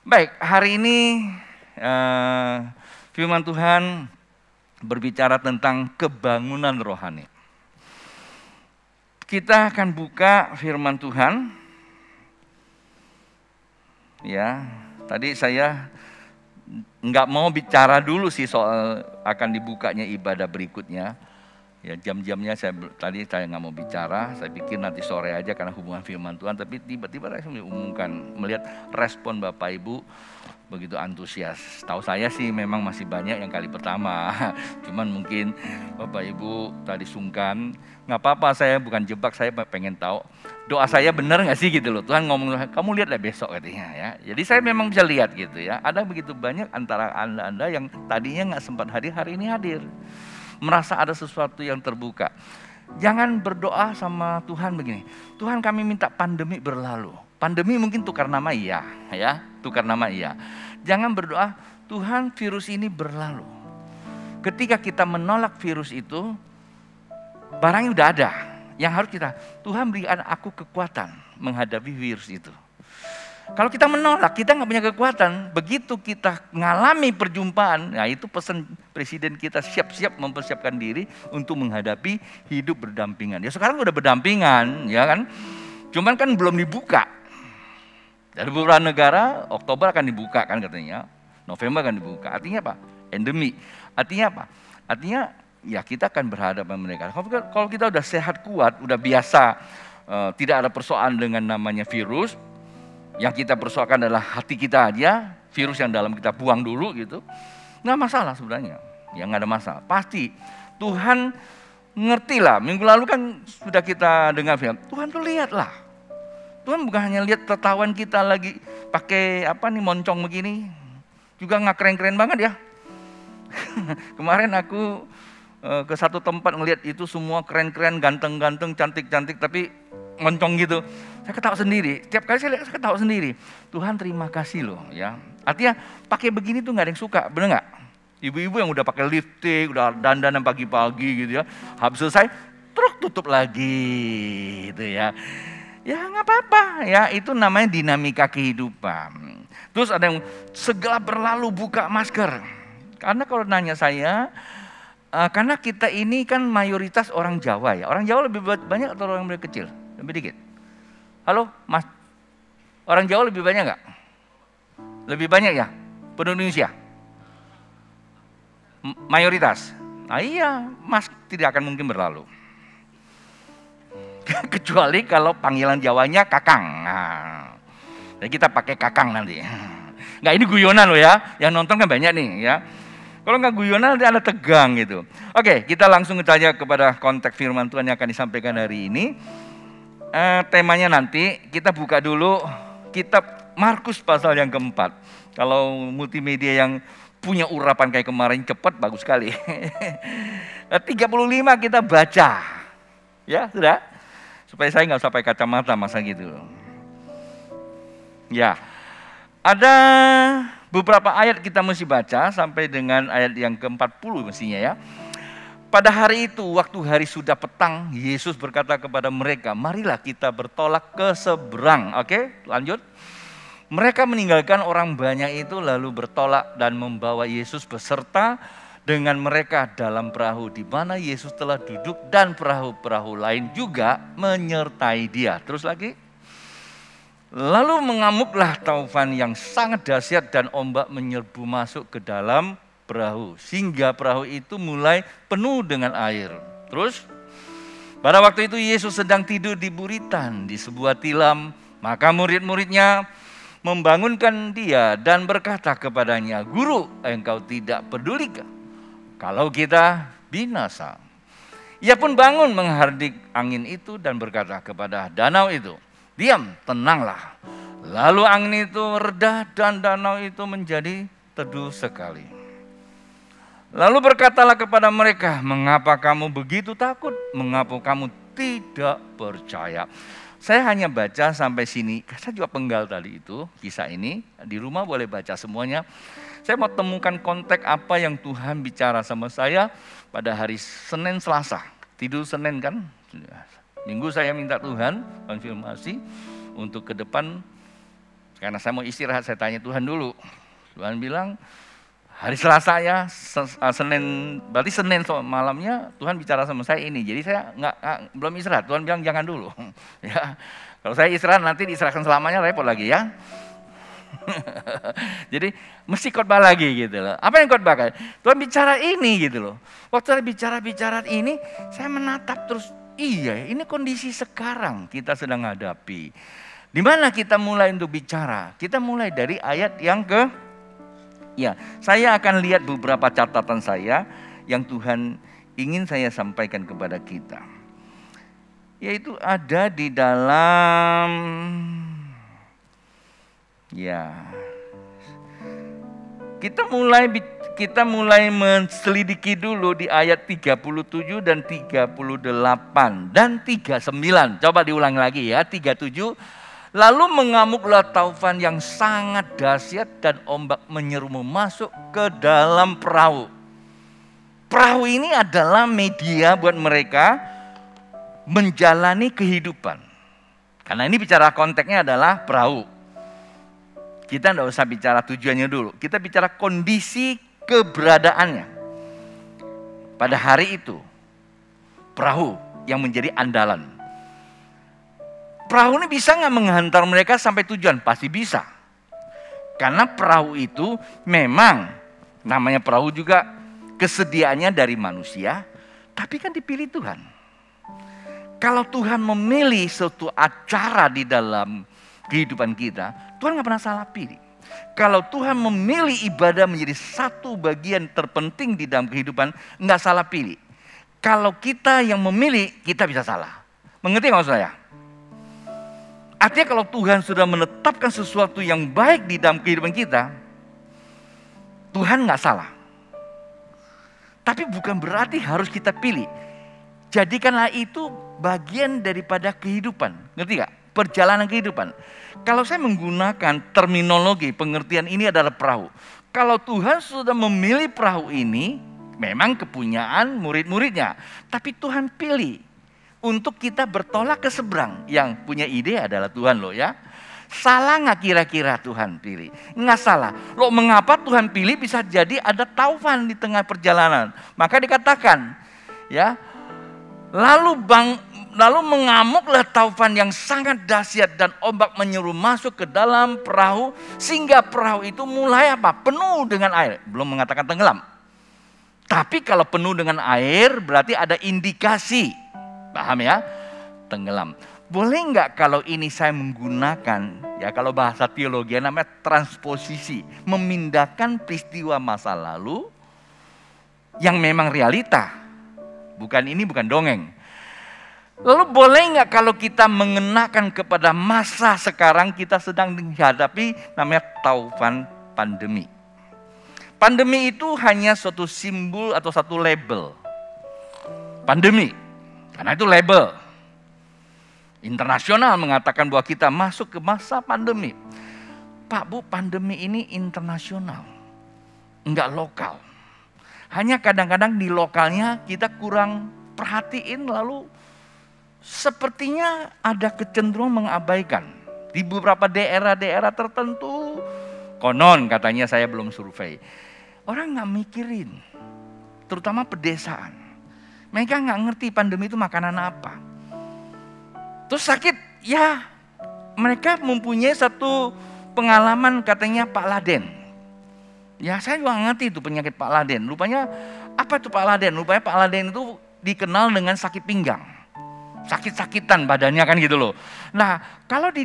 Baik, hari ini firman Tuhan berbicara tentang kebangunan rohani. Kita akan buka firman Tuhan. Ya, tadi saya nggak mau bicara dulu sih soal akan dibukanya ibadah berikutnya. Ya, jam-jamnya tadi saya nggak mau bicara. Saya pikir nanti sore aja karena hubungan firman Tuhan. Tapi tiba-tiba saya diumumkan melihat respon Bapak Ibu begitu antusias. Tahu saya sih memang masih banyak yang kali pertama. Cuman mungkin Bapak Ibu tadi sungkan. Nggak apa-apa, saya bukan jebak, saya pengen tahu doa saya benar nggak sih gitu loh. Tuhan ngomong, kamu lihatlah besok katanya ya. Jadi saya memang bisa lihat gitu ya. Ada begitu banyak antara anda yang tadinya nggak sempat hadir, hari ini hadir. Merasa ada sesuatu yang terbuka. Jangan berdoa sama Tuhan begini, Tuhan kami minta pandemi berlalu. Pandemi mungkin tukar nama iya, ya, tukar nama iya. Jangan berdoa, Tuhan virus ini berlalu. Ketika kita menolak virus itu, barangnya udah ada. Yang harus kita, Tuhan berikan aku kekuatan menghadapi virus itu. Kalau kita menolak, kita nggak punya kekuatan. Begitu kita ngalami perjumpaan, nah itu pesan presiden kita, siap-siap mempersiapkan diri untuk menghadapi hidup berdampingan. Ya sekarang udah berdampingan, ya kan? Cuman kan belum dibuka. Dari beberapa negara, Oktober akan dibuka kan katanya, November akan dibuka. Artinya apa? Endemi. Artinya apa? Artinya ya kita akan berhadapan mereka. Kalau kita udah sehat kuat, udah biasa, tidak ada persoalan dengan namanya virus. Yang kita persoalkan adalah hati kita aja, virus yang dalam kita buang dulu gitu. Nggak masalah sebenarnya, ya nggak ada masalah. Pasti Tuhan ngerti lah, minggu lalu kan sudah kita dengar film, Tuhan tuh lihat lah. Tuhan bukan hanya lihat tertawan kita lagi pakai moncong begini, juga nggak keren-keren banget ya. Kemarin aku ke satu tempat ngelihat itu semua keren-keren, ganteng-ganteng, cantik-cantik, tapi moncong gitu. Saya ketawa sendiri, setiap kali saya lihat saya ketawa sendiri. Tuhan terima kasih loh ya. Artinya pakai begini tuh gak ada yang suka, bener gak? Ibu-ibu yang udah pakai lipstick, udah dandan pagi-pagi gitu ya. Habis selesai, truk tutup lagi gitu ya. Ya gak apa-apa ya, itu namanya dinamika kehidupan. Terus ada yang segala berlalu buka masker. Karena kalau nanya saya, karena kita ini kan mayoritas orang Jawa ya. Orang Jawa lebih banyak atau orang kecil? Lebih dikit. Halo Mas, orang Jawa lebih banyak nggak? Lebih banyak ya? Penduduk Indonesia? Mayoritas? Nah iya, Mas tidak akan mungkin berlalu. Kecuali kalau panggilan Jawanya Kakang. Nah, jadi kita pakai Kakang nanti. Nggak, ini guyonan loh ya, yang nonton kan banyak nih ya. Kalau nggak guyonan nanti ada tegang gitu. Oke, kita langsung saja kepada konteks firman Tuhan yang akan disampaikan hari ini. Temanya nanti kita buka dulu kitab Markus pasal yang keempat. Kalau multimedia yang punya urapan kayak kemarin cepat, bagus sekali. 35 kita baca. Ya sudah, supaya saya nggak usah pakai kacamata masa gitu. Ya, ada beberapa ayat kita mesti baca sampai dengan ayat yang ke-40 mestinya ya. Pada hari itu, waktu hari sudah petang, Yesus berkata kepada mereka, marilah kita bertolak ke seberang. Oke, lanjut. Mereka meninggalkan orang banyak itu lalu bertolak dan membawa Yesus beserta dengan mereka dalam perahu di mana Yesus telah duduk dan perahu-perahu lain juga menyertai dia. Terus lagi. Lalu mengamuklah taufan yang sangat dahsyat dan ombak menyerbu masuk ke dalam perahu, sehingga perahu itu mulai penuh dengan air. Terus, pada waktu itu Yesus sedang tidur di buritan di sebuah tilam, maka murid-muridnya membangunkan dia dan berkata kepadanya, Guru, engkau tidak pedulikah kalau kita binasa? Ia pun bangun menghardik angin itu dan berkata kepada danau itu, diam, tenanglah. Lalu angin itu reda dan danau itu menjadi teduh sekali. Lalu berkatalah kepada mereka, mengapa kamu begitu takut? Mengapa kamu tidak percaya? Saya hanya baca sampai sini. Saya juga penggal tadi itu, kisah ini. Di rumah boleh baca semuanya. Saya mau temukan konteks apa yang Tuhan bicara sama saya pada hari Senin Selasa. Tidur Senin kan? Minggu saya minta Tuhan konfirmasi untuk ke depan Karena saya mau istirahat, saya tanya Tuhan dulu. Tuhan bilang, hari Selasa ya, Senin, berarti Senin malamnya Tuhan bicara sama saya ini. Jadi saya belum istirahat. Tuhan bilang jangan dulu. Ya, kalau saya istirahat nanti diserahkan selamanya repot lagi ya. Jadi mesti khotbah lagi gitu loh. Apa yang khotbah? Tuhan bicara ini gitu loh. Waktu saya bicara ini, saya menatap terus. Iya, ini kondisi sekarang kita sedang hadapi. Di mana kita mulai untuk bicara? Kita mulai dari ayat yang ya, saya akan lihat beberapa catatan saya yang Tuhan ingin saya sampaikan kepada kita. Yaitu ada di dalam, ya, kita mulai menselidiki dulu di ayat 37 dan 38 dan 39. Coba diulang lagi ya, 37. Lalu mengamuklah taufan yang sangat dahsyat dan ombak menyerumu masuk ke dalam perahu. Perahu ini adalah media buat mereka menjalani kehidupan. Karena ini bicara konteksnya adalah perahu. Kita tidak usah bicara tujuannya dulu. Kita bicara kondisi keberadaannya. Pada hari itu, perahu yang menjadi andalan. Perahu ini bisa nggak menghantar mereka sampai tujuan? Pasti bisa. Karena perahu itu memang, namanya perahu juga kesediaannya dari manusia, tapi kan dipilih Tuhan. Kalau Tuhan memilih suatu acara di dalam kehidupan kita, Tuhan nggak pernah salah pilih. Kalau Tuhan memilih ibadah menjadi satu bagian terpenting di dalam kehidupan, nggak salah pilih. Kalau kita yang memilih, kita bisa salah. Mengerti maksud saya? Artinya kalau Tuhan sudah menetapkan sesuatu yang baik di dalam kehidupan kita, Tuhan nggak salah. Tapi bukan berarti harus kita pilih. Jadikanlah itu bagian daripada kehidupan. Ngerti gak? Perjalanan kehidupan. Kalau saya menggunakan terminologi pengertian ini adalah perahu. Kalau Tuhan sudah memilih perahu ini, memang kepunyaan murid-muridnya. Tapi Tuhan pilih untuk kita bertolak ke seberang. Yang punya ide adalah Tuhan loh ya. Salah gak kira-kira Tuhan pilih? Nggak salah. Loh mengapa Tuhan pilih? Bisa jadi ada taufan di tengah perjalanan. Maka dikatakan ya, lalu mengamuklah taufan yang sangat dahsyat dan ombak menyeru masuk ke dalam perahu. Sehingga perahu itu mulai apa? Penuh dengan air. Belum mengatakan tenggelam. Tapi kalau penuh dengan air berarti ada indikasi. Paham ya? Tenggelam. Boleh nggak kalau ini saya menggunakan, ya kalau bahasa teologi namanya transposisi. Memindahkan peristiwa masa lalu yang memang realita. Bukan dongeng. Lalu boleh nggak kalau kita mengenakan kepada masa sekarang kita sedang menghadapi namanya taufan pandemi. Pandemi itu hanya suatu simbol atau satu label. Pandemi. Karena itu label. Internasional mengatakan bahwa kita masuk ke masa pandemi. Pak Bu, pandemi ini internasional. Enggak lokal. Hanya kadang-kadang di lokalnya kita kurang perhatiin lalu sepertinya ada kecenderungan mengabaikan. Di beberapa daerah-daerah tertentu, konon katanya saya belum survei. Orang enggak mikirin. Terutama pedesaan. Mereka nggak ngerti pandemi itu makanan apa. Terus sakit, ya mereka mempunyai satu pengalaman katanya Pak Laden. Ya saya juga ngerti itu penyakit Pak Laden. Rupanya apa itu Pak Laden? Rupanya Pak Laden itu dikenal dengan sakit pinggang. Sakit-sakitan badannya kan gitu loh. Nah kalau di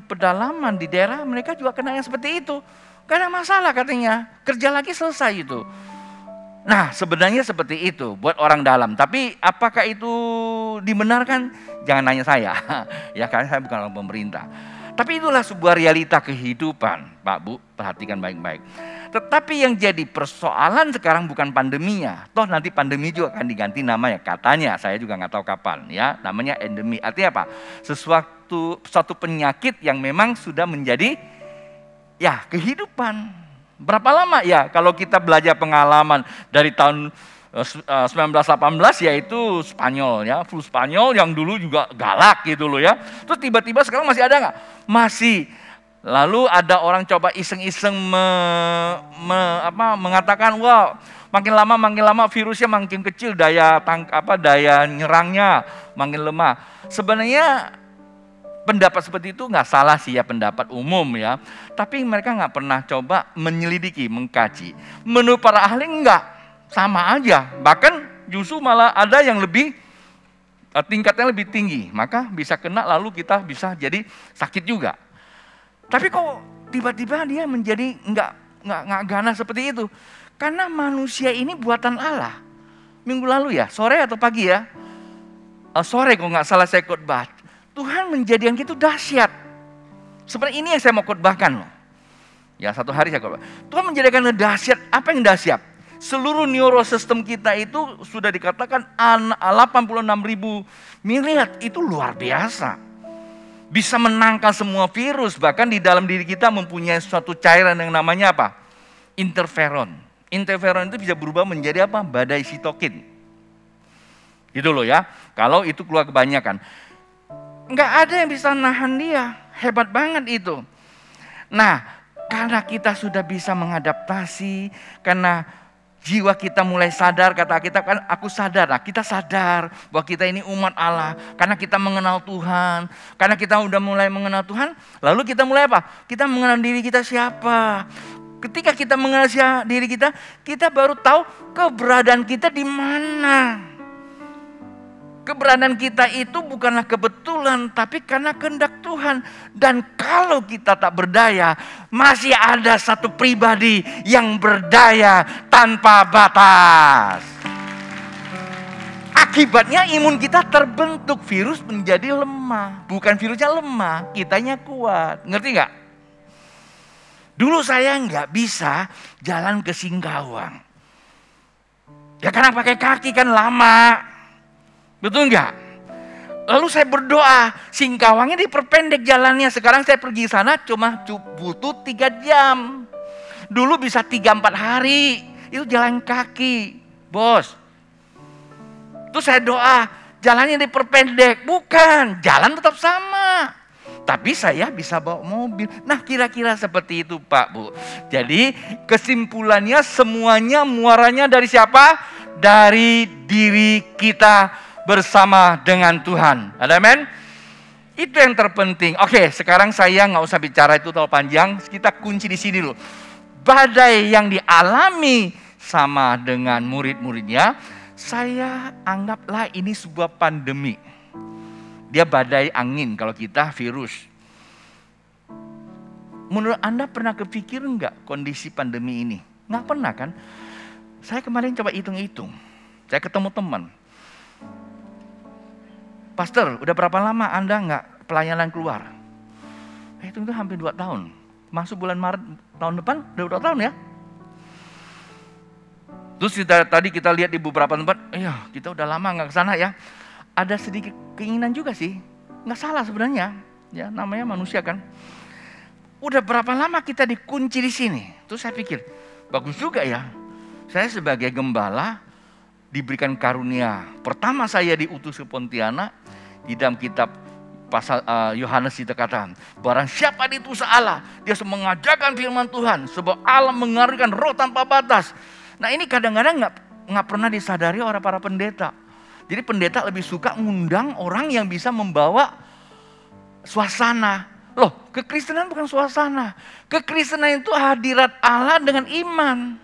pedalaman di daerah mereka juga kena yang seperti itu. Gak ada masalah katanya. Kerja lagi selesai itu. Nah sebenarnya seperti itu buat orang dalam. Tapi apakah itu dibenarkan? Jangan nanya saya. Ya karena saya bukan orang pemerintah. Tapi itulah sebuah realita kehidupan. Pak Bu perhatikan baik-baik. Tetapi yang jadi persoalan sekarang bukan pandeminya. Toh nanti pandemi juga akan diganti namanya. Katanya saya juga nggak tahu kapan ya. Namanya endemi. Artinya apa? Suatu penyakit yang memang sudah menjadi ya kehidupan. Berapa lama ya kalau kita belajar pengalaman dari tahun 1918 yaitu Spanyol ya, flu Spanyol yang dulu juga galak gitu loh ya. Terus tiba-tiba sekarang masih ada nggak? Masih Lalu ada orang coba iseng-iseng mengatakan, wah makin lama virusnya makin kecil, daya nyerangnya makin lemah. Sebenarnya pendapat seperti itu nggak salah sih ya, pendapat umum ya. Tapi mereka nggak pernah coba menyelidiki, mengkaji. Menurut para ahli nggak, sama aja. Bahkan justru malah ada yang lebih tingkatnya lebih tinggi. Maka bisa kena lalu kita bisa jadi sakit juga. Tapi kok tiba-tiba dia menjadi nggak ganas seperti itu? Karena manusia ini buatan Allah. Minggu lalu ya, sore atau pagi ya? Sore kalau nggak salah saya khotbah. Tuhan menjadikan kita dahsyat. Seperti ini yang saya mau khotbahkan loh. Ya, satu hari saya khotbah. Tuhan menjadikan kita dahsyat. Apa yang dahsyat? Seluruh neurosistem kita itu sudah dikatakan 86.000 miliar. Itu luar biasa. Bisa menangkal semua virus, bahkan di dalam diri kita mempunyai suatu cairan yang namanya apa? Interferon. Interferon itu bisa berubah menjadi apa? Badai sitokin. Gitu loh ya. Kalau itu keluar kebanyakan. Nggak ada yang bisa nahan dia. Hebat banget itu. Nah, karena kita sudah bisa mengadaptasi, karena jiwa kita mulai sadar, kata kita kan aku sadar. Nah, kita sadar bahwa kita ini umat Allah. Karena kita mengenal Tuhan. Karena kita udah mulai mengenal Tuhan. Lalu kita mulai apa? Kita mengenal diri kita siapa. Ketika kita mengenal diri kita, kita baru tahu keberadaan kita di mana. Keberadaan kita itu bukanlah kebetulan, tapi karena kehendak Tuhan. Dan kalau kita tak berdaya, masih ada satu pribadi yang berdaya tanpa batas. Akibatnya imun kita terbentuk, virus menjadi lemah. Bukan virusnya lemah, kitanya kuat. Ngerti nggak? Dulu saya nggak bisa jalan ke Singkawang. Ya karena pakai kaki kan lama. Betul enggak? Lalu saya berdoa, Singkawangnya diperpendek jalannya. Sekarang saya pergi sana cuma butuh 3 jam. Dulu bisa 3-4 hari. Itu jalan kaki, bos. Terus saya doa, jalannya diperpendek. Bukan, jalan tetap sama. Tapi saya bisa bawa mobil. Nah kira-kira seperti itu Pak Bu. Jadi kesimpulannya semuanya muaranya dari siapa? Dari diri kita bersama dengan Tuhan. Ada amin? Itu yang terpenting. Oke, sekarang saya nggak usah bicara itu terlalu panjang. Kita kunci di sini dulu. Badai yang dialami sama dengan murid-muridnya, saya anggaplah ini sebuah pandemi. Dia badai angin, kalau kita virus. Menurut Anda pernah kepikir nggak kondisi pandemi ini? Nggak pernah kan? Saya kemarin coba hitung-hitung. Saya ketemu teman. Pastor, udah berapa lama Anda nggak pelayanan keluar? Itu hampir 2 tahun. Masuk bulan Maret tahun depan, udah 2 tahun ya. Terus tadi kita lihat di beberapa tempat, ya kita udah lama nggak ke sana ya. Ada sedikit keinginan juga sih, nggak salah sebenarnya. Ya namanya manusia kan. Udah berapa lama kita dikunci di sini? Terus saya pikir, bagus juga ya. Saya sebagai gembala diberikan karunia. Pertama saya diutus ke Pontianak, di dalam kitab pasal Yohanes itu katakan, barang siapa diutus Allah, dia mengajarkan firman Tuhan, sebab Allah mengaruniakan roh tanpa batas. Nah ini kadang-kadang nggak pernah disadari oleh para pendeta. Jadi pendeta lebih suka ngundang orang yang bisa membawa suasana. Loh, kekristenan bukan suasana. Kekristenan itu hadirat Allah dengan iman.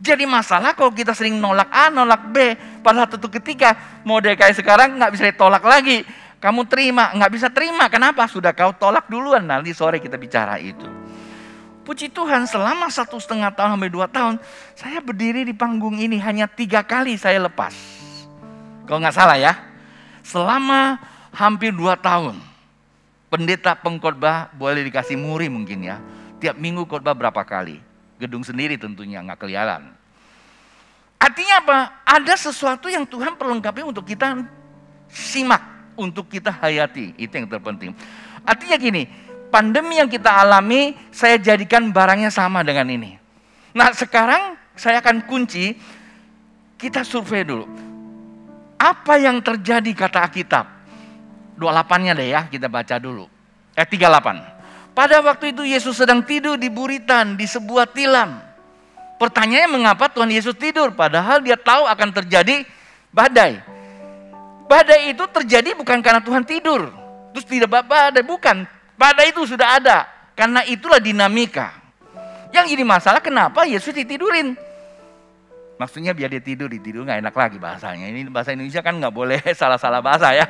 Jadi masalah kalau kita sering nolak A, nolak B. Pada satu ketika model kayak sekarang nggak bisa ditolak lagi. Kamu terima, nggak bisa terima. Kenapa? Sudah kau tolak duluan. Nanti sore kita bicara itu. Puji Tuhan selama 1,5 tahun sampai 2 tahun. Saya berdiri di panggung ini hanya 3 kali saya lepas. Kalau nggak salah ya. Selama hampir 2 tahun. Pendeta pengkhotbah boleh dikasih muri mungkin ya. Tiap minggu khotbah berapa kali. Gedung sendiri tentunya, nggak kelihatan. Artinya apa? Ada sesuatu yang Tuhan perlengkapi untuk kita simak, untuk kita hayati. Itu yang terpenting. Artinya gini, pandemi yang kita alami, saya jadikan barangnya sama dengan ini. Nah sekarang saya akan kunci, kita survei dulu. Apa yang terjadi kata Alkitab? 28-nya deh ya, kita baca dulu. 38. Pada waktu itu Yesus sedang tidur di buritan di sebuah tilam. Pertanyaannya, mengapa Tuhan Yesus tidur? Padahal dia tahu akan terjadi badai. Badai itu terjadi bukan karena Tuhan tidur. Terus tidak badai, bukan. Badai itu sudah ada. Karena itulah dinamika. Yang jadi masalah, kenapa Yesus ditidurin? Maksudnya biar dia tidur nggak enak lagi bahasanya. Ini bahasa Indonesia kan nggak boleh salah-salah bahasa ya.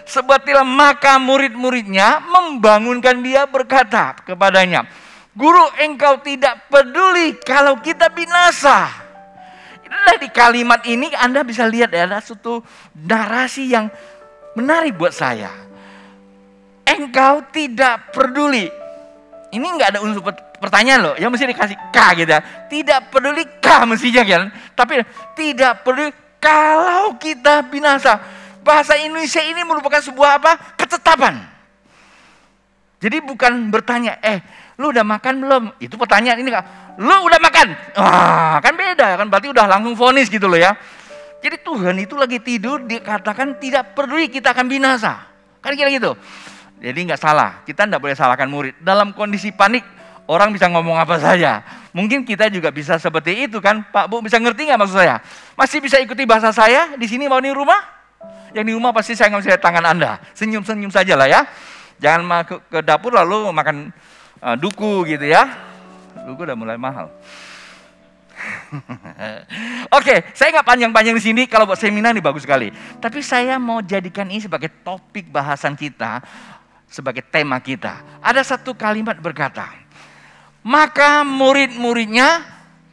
Sebuah tilam, maka murid-muridnya membangunkan dia berkata kepadanya, Guru, engkau tidak peduli kalau kita binasa. Nah, di kalimat ini Anda bisa lihat ya, ada suatu narasi yang menarik buat saya. Engkau tidak peduli. Ini nggak ada unsur pertanyaan loh, yang mesti dikasih K gitu ya. Tidak peduli K mestinya kan, tapi tidak peduli kalau kita binasa. Bahasa Indonesia ini merupakan sebuah apa? Ketetapan. Jadi bukan bertanya, lu udah makan belum? Itu pertanyaan ini kan. Lu udah makan? Wah, kan beda kan, berarti udah langsung vonis gitu loh ya. Jadi Tuhan itu lagi tidur, dikatakan tidak peduli kita akan binasa. Kan kira gitu. Jadi nggak salah, kita nggak boleh salahkan murid. Dalam kondisi panik, orang bisa ngomong apa saja. Mungkin kita juga bisa seperti itu kan, Pak Bu, bisa ngerti nggak maksud saya? Masih bisa ikuti bahasa saya di sini mau di rumah? Yang di rumah pasti saya nggak bisa lihat tangan Anda. Senyum-senyum saja lah ya. Jangan masuk ke dapur lalu makan duku gitu ya. Duku udah mulai mahal. Oke, saya nggak panjang-panjang di sini. Kalau buat seminar ini bagus sekali. Tapi saya mau jadikan ini sebagai topik bahasan kita, sebagai tema kita. Ada satu kalimat berkata, maka murid-muridnya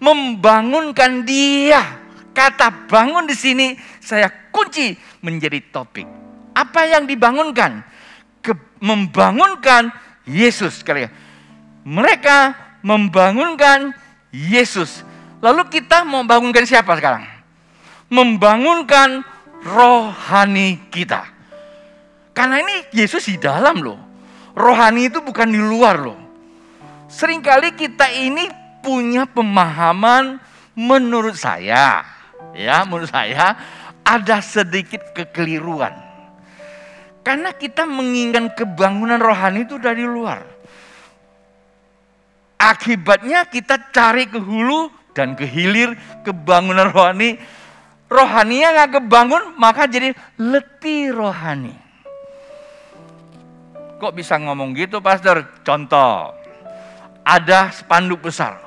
membangunkan dia. Kata bangun di sini saya kunci menjadi topik. Apa yang dibangunkan? Membangunkan Yesus. Mereka membangunkan Yesus. Lalu kita mau bangunkan siapa sekarang? Membangunkan rohani kita. Karena ini Yesus di dalam loh. Rohani itu bukan di luar loh. Seringkali kita ini punya pemahaman menurut saya ada sedikit kekeliruan. Karena kita menginginkan kebangunan rohani itu dari luar. Akibatnya kita cari ke hulu dan ke hilir kebangunan rohani. Rohaninya nggak kebangun, maka jadi letih rohani. Kok bisa ngomong gitu, Pastor? Contoh, ada spanduk besar.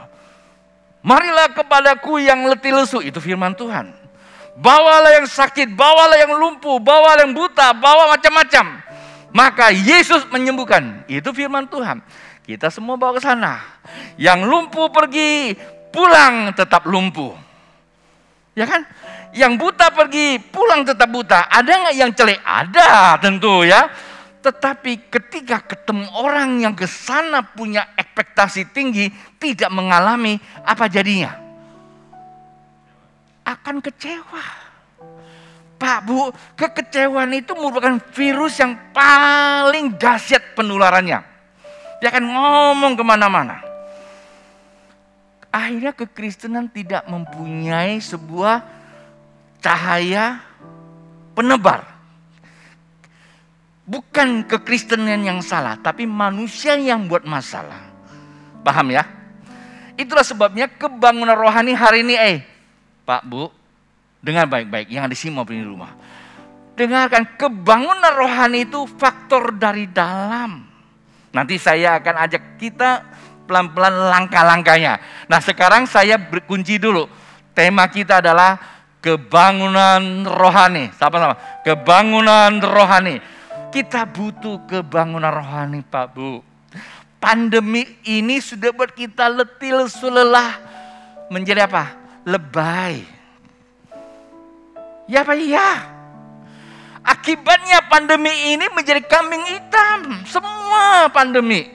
Marilah kepadaku yang letih lesu, itu firman Tuhan. Bawalah yang sakit, bawalah yang lumpuh, bawalah yang buta, bawa macam-macam. Maka Yesus menyembuhkan, itu firman Tuhan. Kita semua bawa ke sana. Yang lumpuh pergi, pulang tetap lumpuh. Ya kan? Yang buta pergi, pulang tetap buta. Ada nggak yang celek? Ada tentu ya. Tetapi ketika ketemu orang yang ke sana punya ekspektasi tinggi, tidak mengalami, apa jadinya? Akan kecewa. Pak Bu, kekecewaan itu merupakan virus yang paling dahsyat penularannya. Dia akan ngomong kemana-mana. Akhirnya kekristenan tidak mempunyai sebuah cahaya penebar. Bukan kekristenan yang salah, tapi manusia yang buat masalah. Paham ya? Itulah sebabnya kebangunan rohani hari ini, Pak Bu, dengar baik-baik yang ada di sini maupun di rumah. Dengarkan, kebangunan rohani itu faktor dari dalam. Nanti saya akan ajak kita pelan-pelan langkah-langkahnya. Nah, sekarang saya berkunci dulu. Tema kita adalah kebangunan rohani. Sama-sama, kebangunan rohani. Kita butuh kebangunan rohani, Pak Bu. Pandemi ini sudah buat kita letih, lesu, lelah. Menjadi apa? Lebay. Ya Pak, ya. Akibatnya pandemi ini menjadi kambing hitam. Semua pandemi.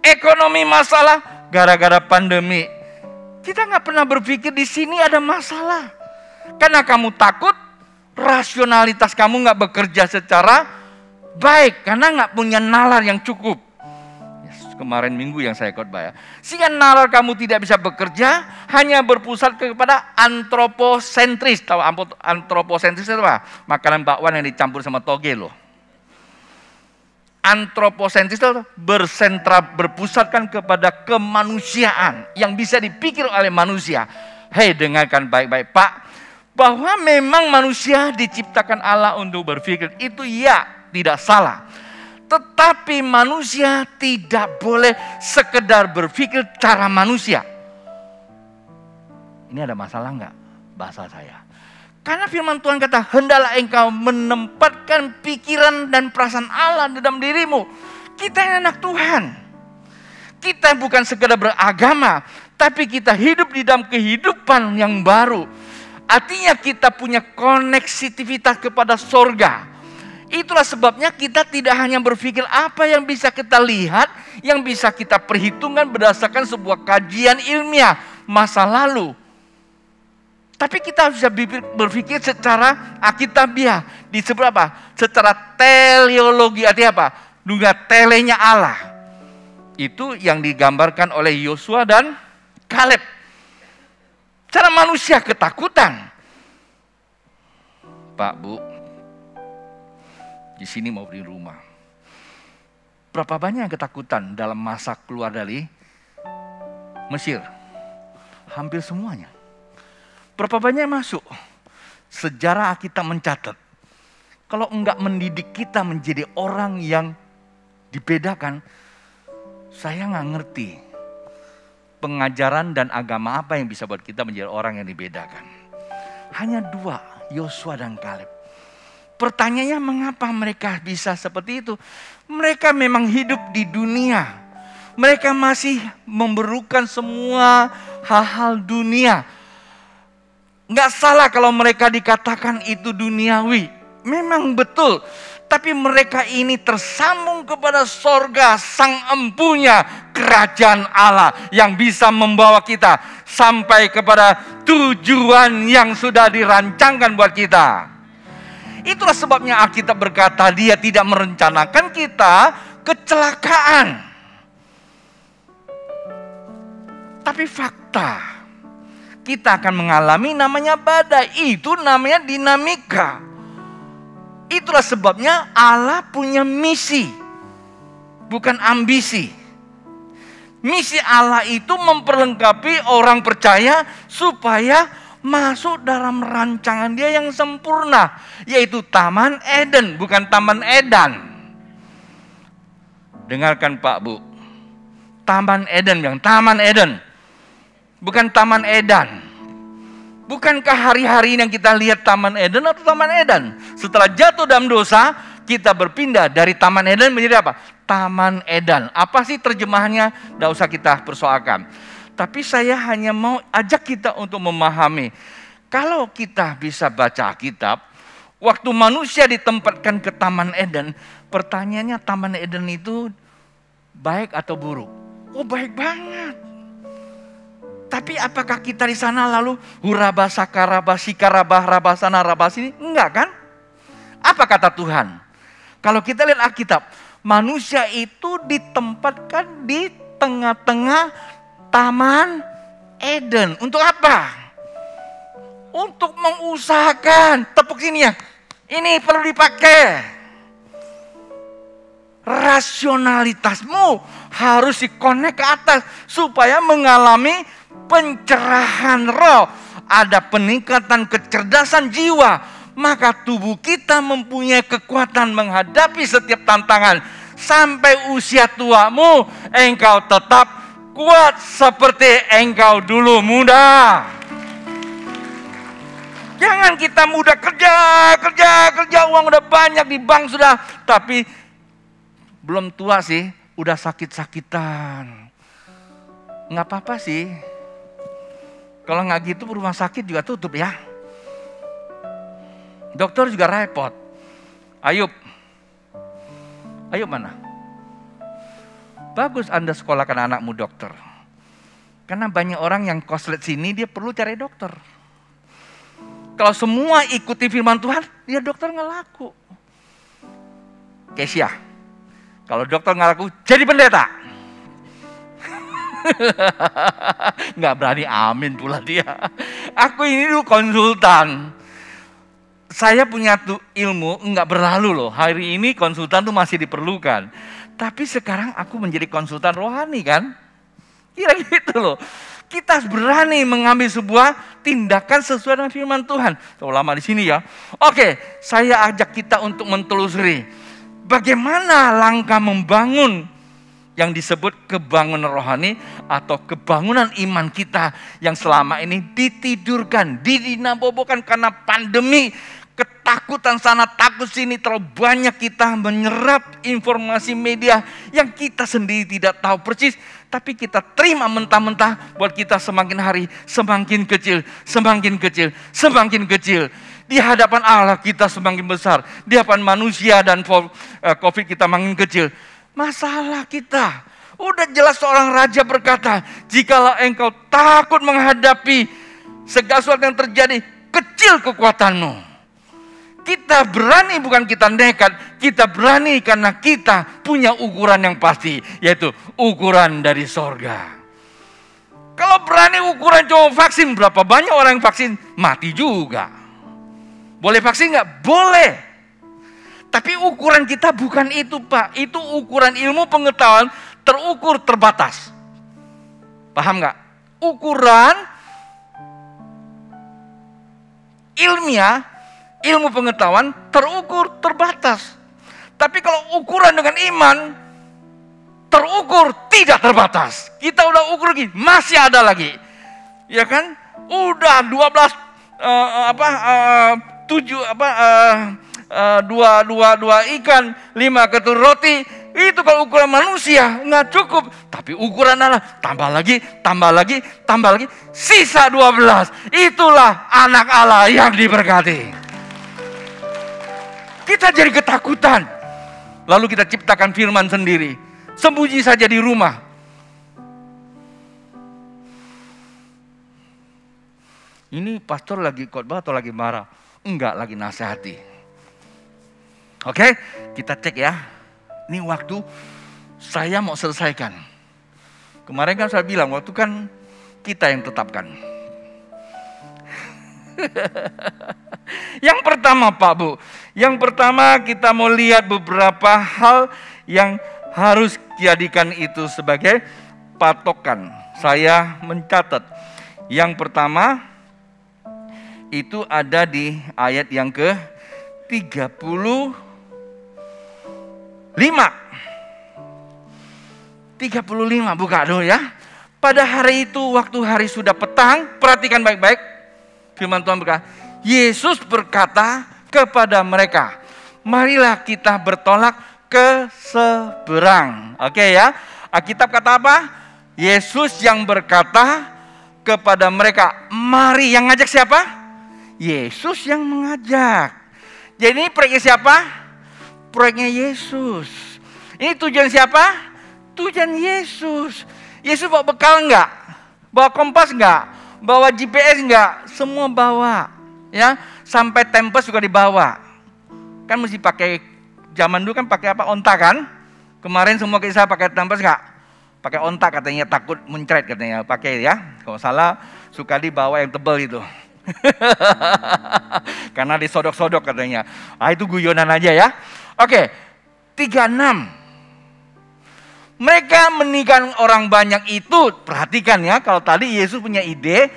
Ekonomi masalah gara-gara pandemi. Kita nggak pernah berpikir di sini ada masalah. Karena kamu takut, rasionalitas kamu nggak bekerja secara baik karena nggak punya nalar yang cukup. kemarin minggu yang saya khotbah ya. Sehingga nalar kamu tidak bisa bekerja, hanya berpusat kepada antroposentris. Tahu antroposentris itu apa? Makanan bakwan yang dicampur sama toge loh. Antroposentris itu berpusatkan kepada kemanusiaan yang bisa dipikir oleh manusia. Hei, dengarkan baik-baik Pak, bahwa memang manusia diciptakan Allah untuk berpikir, itu ya, tidak salah. Tetapi manusia tidak boleh sekedar berpikir cara manusia. Ini ada masalah enggak bahasa saya? Karena firman Tuhan kata, hendaklah engkau menempatkan pikiran dan perasaan Allah dalam dirimu. Kita ini anak Tuhan. Kita bukan sekedar beragama, tapi kita hidup di dalam kehidupan yang baru. Artinya kita punya koneksivitas kepada sorga. Itulah sebabnya kita tidak hanya berpikir apa yang bisa kita lihat, yang bisa kita perhitungkan berdasarkan sebuah kajian ilmiah masa lalu. Tapi kita bisa berpikir secara alkitabiah. Disebut apa? Secara teleologi, artinya apa? Juga telenya Allah. Itu yang digambarkan oleh Yosua dan Kaleb. Cara manusia ketakutan. Pak, Bu, di sini mau beli rumah. Berapa banyak yang ketakutan dalam masa keluar dari Mesir? Hampir semuanya. Berapa banyak yang masuk? Sejarah kita mencatat, kalau enggak mendidik kita menjadi orang yang dibedakan, saya enggak ngerti pengajaran dan agama apa yang bisa buat kita menjadi orang yang dibedakan. Hanya dua, Yosua dan Kaleb. Pertanyaannya, mengapa mereka bisa seperti itu? Mereka memang hidup di dunia. Mereka masih memerlukan semua hal-hal dunia. Nggak salah kalau mereka dikatakan itu duniawi. Memang betul. Tapi mereka ini tersambung kepada sorga, sang empunya kerajaan Allah yang bisa membawa kita sampai kepada tujuan yang sudah dirancangkan buat kita. Itulah sebabnya Alkitab berkata dia tidak merencanakan kita kecelakaan. Tapi fakta, kita akan mengalami namanya badai. Itu namanya dinamika. Itulah sebabnya Allah punya misi, bukan ambisi. Misi Allah itu memperlengkapi orang percaya supaya masuk dalam rancangan dia yang sempurna, yaitu Taman Eden, bukan Taman Edan. Dengarkan Pak, Bu, Taman Eden, yang Taman Eden, bukan Taman Edan. Bukankah hari-hari yang kita lihat Taman Eden atau Taman Edan? Setelah jatuh dalam dosa, kita berpindah dari Taman Eden menjadi apa? Taman Edan. Apa sih terjemahannya? Tidak usah kita persoalkan. Tapi saya hanya mau ajak kita untuk memahami. Kalau kita bisa baca Alkitab, waktu manusia ditempatkan ke Taman Eden, pertanyaannya Taman Eden itu baik atau buruk? Oh, baik banget. Tapi apakah kita di sana lalu huraba sakaraba sikaraba rabasana rabasini? Enggak kan? Apa kata Tuhan? Kalau kita lihat Alkitab, manusia itu ditempatkan di tengah-tengah Taman Eden. Untuk apa? Untuk mengusahakan. Tepuk sini ya. Ini perlu dipakai. Rasionalitasmu harus dikonek ke atas supaya mengalami pencerahan roh. Ada peningkatan kecerdasan jiwa. Maka tubuh kita mempunyai kekuatan menghadapi setiap tantangan. Sampai usia tuamu engkau tetap kuat seperti engkau dulu muda. Jangan kita muda kerja, uang udah banyak di bank sudah. Tapi belum tua sih, udah sakit-sakitan. Nggak apa-apa sih. Kalau nggak gitu rumah sakit juga tutup ya. Dokter juga repot. Ayub mana? Bagus Anda sekolahkan anakmu dokter. Karena banyak orang yang koslet sini dia perlu cari dokter. Kalau semua ikuti firman Tuhan, ya dokter nggak laku. Kesia, kalau dokter nggak laku, jadi pendeta. Nggak berani amin pula dia. Aku ini dulu konsultan. Saya punya ilmu nggak berlalu loh. Hari ini konsultan tuh masih diperlukan. Tapi sekarang aku menjadi konsultan rohani kan. Kira gitu loh. Kita berani mengambil sebuah tindakan sesuai dengan firman Tuhan. Terlalu lama di sini ya. Oke, saya ajak kita untuk mentelusuri. Bagaimana langkah membangun yang disebut kebangunan rohani atau kebangunan iman kita yang selama ini ditidurkan, didinabobokan karena pandemi, ketakutan sana, takut sini, terlalu banyak kita menyerap informasi media yang kita sendiri tidak tahu persis, tapi kita terima mentah-mentah buat kita semakin hari semakin kecil, semakin kecil, semakin kecil. Di hadapan Allah kita semakin besar, di hadapan manusia dan COVID kita makin kecil. Masalah kita, udah jelas seorang raja berkata, jikalau engkau takut menghadapi segala sesuatu yang terjadi, kecil kekuatanmu. Kita berani bukan kita nekat, kita berani karena kita punya ukuran yang pasti, yaitu ukuran dari sorga. Kalau berani ukuran cuma vaksin, berapa banyak orang yang vaksin mati juga. Boleh vaksin nggak? Boleh. Tapi ukuran kita bukan itu Pak. Itu ukuran ilmu pengetahuan terukur terbatas. Paham nggak? Ukuran ilmiah, ilmu pengetahuan terukur terbatas. Tapi kalau ukuran dengan iman, terukur tidak terbatas. Kita udah ukur lagi, masih ada lagi. Ya kan? Udah 2 ikan, 5 ketur roti. Itu kalau ukuran manusia nggak cukup. Tapi ukuran Allah tambah lagi, tambah lagi, tambah lagi. Sisa 12. Itulah anak Allah yang diberkati. Kita jadi ketakutan. Lalu kita ciptakan firman sendiri. Sembunyi saja di rumah. Ini pastor lagi khotbah atau lagi marah? Enggak, lagi nasihati. Oke, kita cek ya. Ini waktu saya mau selesaikan. Kemarin kan saya bilang, waktu kan kita yang tetapkan. Yang pertama Pak Bu, yang pertama kita mau lihat beberapa hal yang harus jadikan itu sebagai patokan. Saya mencatat. Yang pertama itu ada di ayat yang ke-35. 35 buka dulu ya. Pada hari itu waktu hari sudah petang, perhatikan baik-baik. Firman Tuhan berkata, Yesus berkata kepada mereka, marilah kita bertolak ke seberang. Oke ya. Alkitab kata apa? Yesus yang berkata kepada mereka, mari. Yang ngajak siapa? Yesus yang mengajak. Jadi ini proyeknya siapa? Proyeknya Yesus. Ini tujuan siapa? Tujuan Yesus. Yesus bawa bekal enggak? Bawa kompas enggak? Bawa GPS enggak? Semua bawa. Ya, sampai tempes juga dibawa. Kan mesti pakai, zaman dulu kan pakai apa? Onta kan? Kemarin semua kisah pakai tempes enggak? Pakai onta katanya, takut muncret katanya. Pakai ya. Kalau salah suka dibawa yang tebal itu. Karena disodok-sodok katanya. Ah, itu guyonan aja ya. Oke, 36. Mereka meninggalkan orang banyak itu. Perhatikan ya, kalau tadi Yesus punya ide,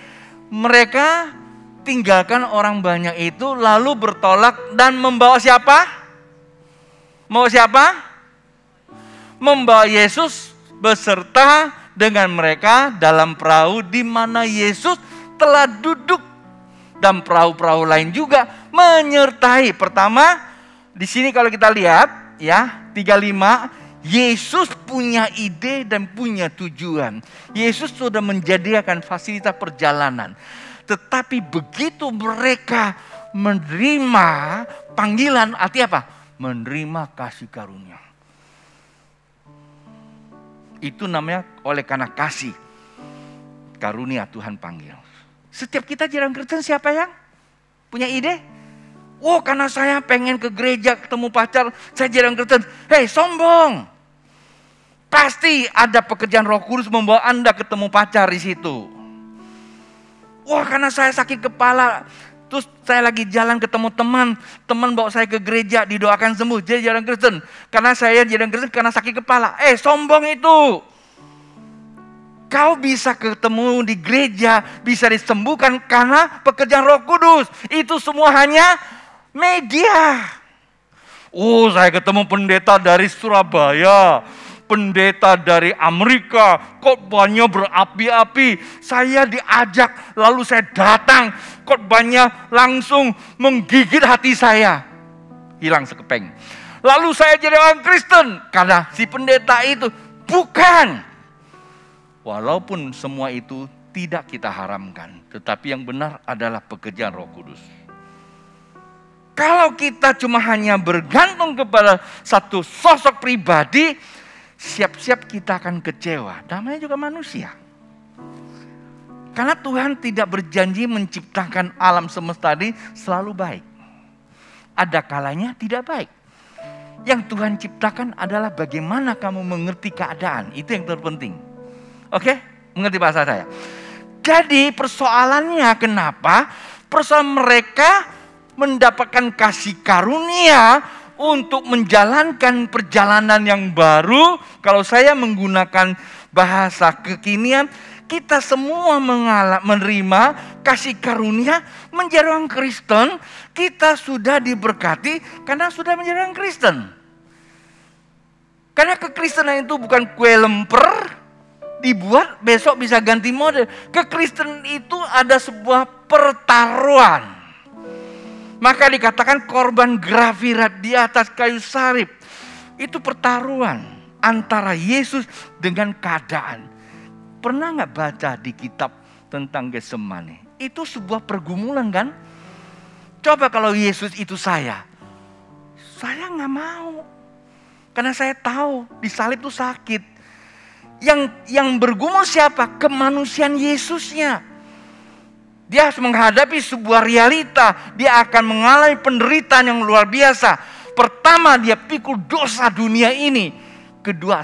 mereka tinggalkan orang banyak itu lalu bertolak dan membawa siapa? Mau siapa? Membawa Yesus beserta dengan mereka dalam perahu di mana Yesus telah duduk, dan perahu-perahu lain juga menyertai. Pertama, di sini kalau kita lihat ya, 35, Yesus punya ide dan punya tujuan. Yesus sudah menyediakan fasilitas perjalanan. Tetapi begitu mereka menerima panggilan, artinya apa? Menerima kasih karunia. Itu namanya oleh karena kasih karunia Tuhan panggil. Setiap kita jarang Kristen siapa yang punya ide? Oh, karena saya pengen ke gereja ketemu pacar, saya jarang Kristen. Hei, sombong. Pasti ada pekerjaan Roh Kudus membawa Anda ketemu pacar di situ. Wah, karena saya sakit kepala, terus saya lagi jalan ketemu teman bawa saya ke gereja, didoakan sembuh, jadi jalan Kristen. Karena saya jalan Kristen karena sakit kepala. Sombong itu. Kau bisa ketemu di gereja, bisa disembuhkan karena pekerjaan Roh Kudus. Itu semua hanya media. Oh, saya ketemu pendeta dari Surabaya, pendeta dari Amerika, khotbahnya berapi-api. Saya diajak, lalu saya datang, khotbahnya langsung menggigit hati saya. Hilang sekepeng. Lalu saya jadi orang Kristen karena si pendeta itu. Bukan. Walaupun semua itu tidak kita haramkan, tetapi yang benar adalah pekerjaan Roh Kudus. Kalau kita cuma hanya bergantung kepada satu sosok pribadi, siap-siap kita akan kecewa. Namanya juga manusia. Karena Tuhan tidak berjanji menciptakan alam semesta ini selalu baik. Ada kalanya tidak baik. Yang Tuhan ciptakan adalah bagaimana kamu mengerti keadaan. Itu yang terpenting. Oke? Mengerti bahasa saya? Jadi persoalannya kenapa? Persoalan mereka mendapatkan kasih karunia untuk menjalankan perjalanan yang baru. Kalau saya menggunakan bahasa kekinian, kita semua menerima kasih karunia menjadi orang Kristen. Kita sudah diberkati karena sudah menjadi orang Kristen. Karena kekristenan itu bukan kue lemper dibuat besok bisa ganti model. Kekristenan itu ada sebuah pertaruhan. Maka dikatakan korban grafirat di atas kayu salib. Itu pertaruhan antara Yesus dengan keadaan. Pernah gak baca di kitab tentang Getsemani? Itu sebuah pergumulan kan? Coba kalau Yesus itu saya gak mau. Karena saya tahu di salib itu sakit. Yang bergumul siapa? Kemanusiaan Yesusnya. Dia harus menghadapi sebuah realita. Dia akan mengalami penderitaan yang luar biasa. Pertama, dia pikul dosa dunia ini. Kedua,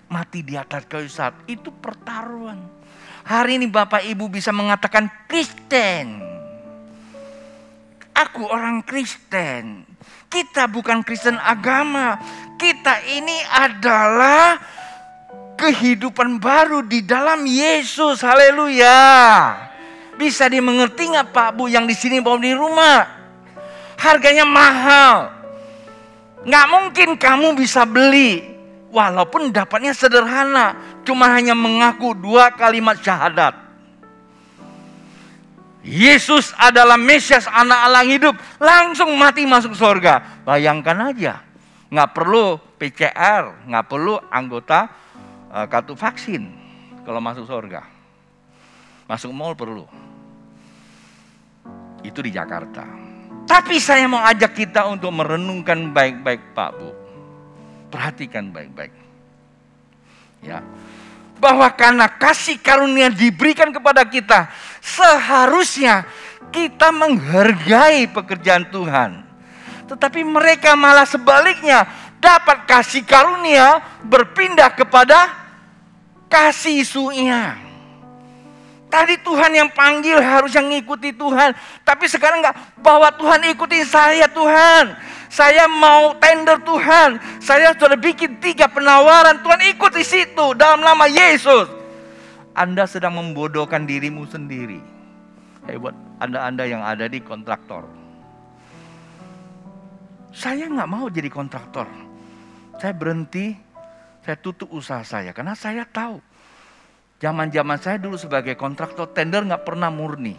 mati di atas kayu salib. Itu pertaruhan. Hari ini Bapak Ibu bisa mengatakan Kristen. Aku orang Kristen. Kita bukan Kristen agama. Kita ini adalah kehidupan baru di dalam Yesus. Haleluya. Bisa dimengerti nggak Pak Bu yang di sini bawa di rumah? Harganya mahal. Nggak mungkin kamu bisa beli. Walaupun dapatnya sederhana. Cuma hanya mengaku 2 kalimat syahadat. Yesus adalah Mesias, anak Allah hidup. Langsung mati masuk surga. Bayangkan aja. Nggak perlu PCR. Nggak perlu anggota kartu vaksin kalau masuk surga. Masuk mall perlu. Itu di Jakarta. Tapi saya mau ajak kita untuk merenungkan baik-baik Pak Bu. Perhatikan baik-baik. Ya. Bahwa karena kasih karunia diberikan kepada kita, seharusnya kita menghargai pekerjaan Tuhan. Tetapi mereka malah sebaliknya, dapat kasih karunia berpindah kepada kasih isunya. Tadi Tuhan yang panggil harus yang ngikuti Tuhan. Tapi sekarang enggak, bahwa Tuhan ikuti saya Tuhan. Saya mau tender Tuhan. Saya sudah bikin 3 penawaran. Tuhan ikut di situ dalam nama Yesus. Anda sedang membodohkan dirimu sendiri. Hebat Anda yang ada di kontraktor. Saya enggak mau jadi kontraktor. Saya berhenti. Saya tutup usaha saya karena saya tahu zaman-zaman saya dulu sebagai kontraktor tender nggak pernah murni.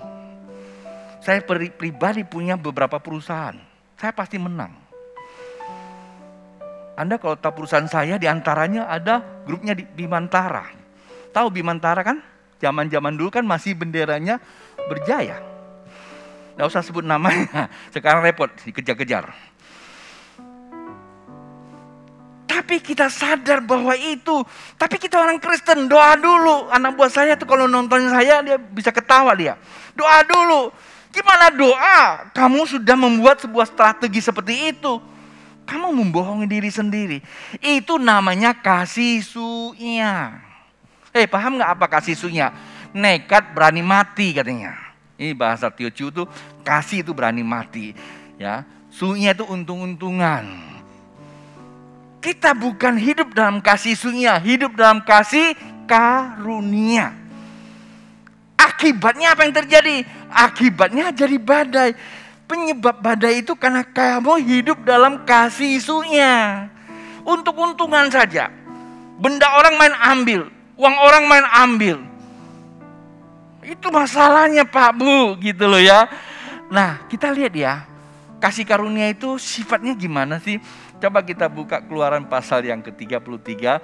Saya pribadi punya beberapa perusahaan, saya pasti menang. Anda kalau tahu perusahaan saya diantaranya ada grupnya di Bimantara. Tahu Bimantara kan? Zaman-zaman dulu kan masih benderanya Berjaya. Nggak usah sebut namanya, sekarang repot dikejar-kejar. Tapi kita sadar bahwa itu. Tapi kita orang Kristen, doa dulu. Anak buah saya tuh kalau nonton saya, dia bisa ketawa dia. Doa dulu. Gimana doa? Kamu sudah membuat sebuah strategi seperti itu. Kamu membohongi diri sendiri. Itu namanya kasih sunya. Paham nggak apa kasih sunya? Nekat berani mati katanya. Ini bahasa Teochew tuh, kasih itu berani mati. Ya, sunya itu untung-untungan. Kita bukan hidup dalam kasih sunya, hidup dalam kasih karunia. Akibatnya apa yang terjadi? Akibatnya jadi badai. Penyebab badai itu karena kamu hidup dalam kasih sunya. Untung-untungan saja. Benda orang main ambil, uang orang main ambil. Itu masalahnya Pak Bu, gitu loh ya. Nah, kita lihat ya, kasih karunia itu sifatnya gimana sih? Coba kita buka Keluaran pasal yang ke-33,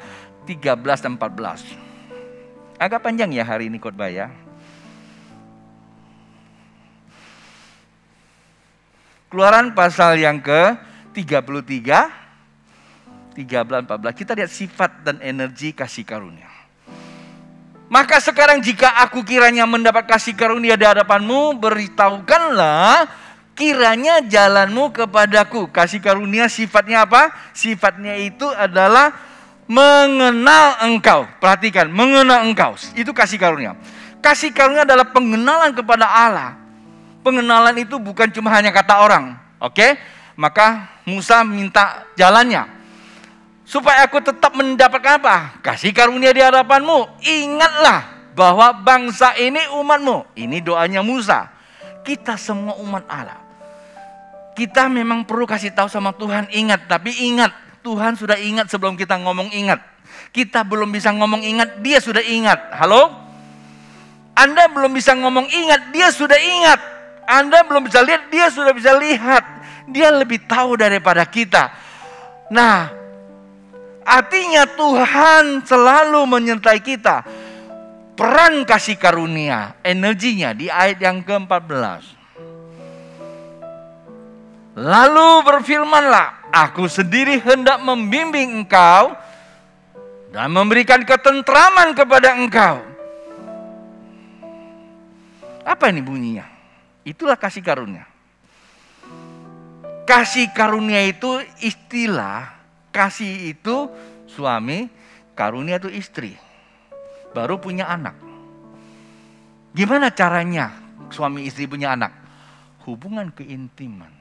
13 dan 14. Agak panjang ya hari ini khotbah ya. Keluaran pasal yang ke-33, 13, 14. Kita lihat sifat dan energi kasih karunia. Maka sekarang jika aku kiranya mendapat kasih karunia di hadapanmu, beritahukanlah kiranya jalanmu kepadaku. Kasih karunia sifatnya apa? Sifatnya itu adalah mengenal engkau. Perhatikan, mengenal engkau. Itu kasih karunia. Kasih karunia adalah pengenalan kepada Allah. Pengenalan itu bukan cuma hanya kata orang. Oke? Maka Musa minta jalannya. Supaya aku tetap mendapatkan apa? Kasih karunia di hadapanmu. Ingatlah bahwa bangsa ini umatmu. Ini doanya Musa. Kita semua umat Allah. Kita memang perlu kasih tahu sama Tuhan ingat. Tapi ingat, Tuhan sudah ingat sebelum kita ngomong ingat. Kita belum bisa ngomong ingat, Dia sudah ingat. Halo? Anda belum bisa ngomong ingat, Dia sudah ingat. Anda belum bisa lihat, Dia sudah bisa lihat. Dia lebih tahu daripada kita. Nah, artinya Tuhan selalu menyertai kita. Peran kasih karunia, energinya di ayat yang ke-14. Lalu berfirmanlah, aku sendiri hendak membimbing engkau dan memberikan ketentraman kepada engkau. Apa ini bunyinya? Itulah kasih karunia. Kasih karunia itu istilah, kasih itu suami, karunia itu istri. Baru punya anak. Gimana caranya suami istri punya anak? Hubungan keintiman.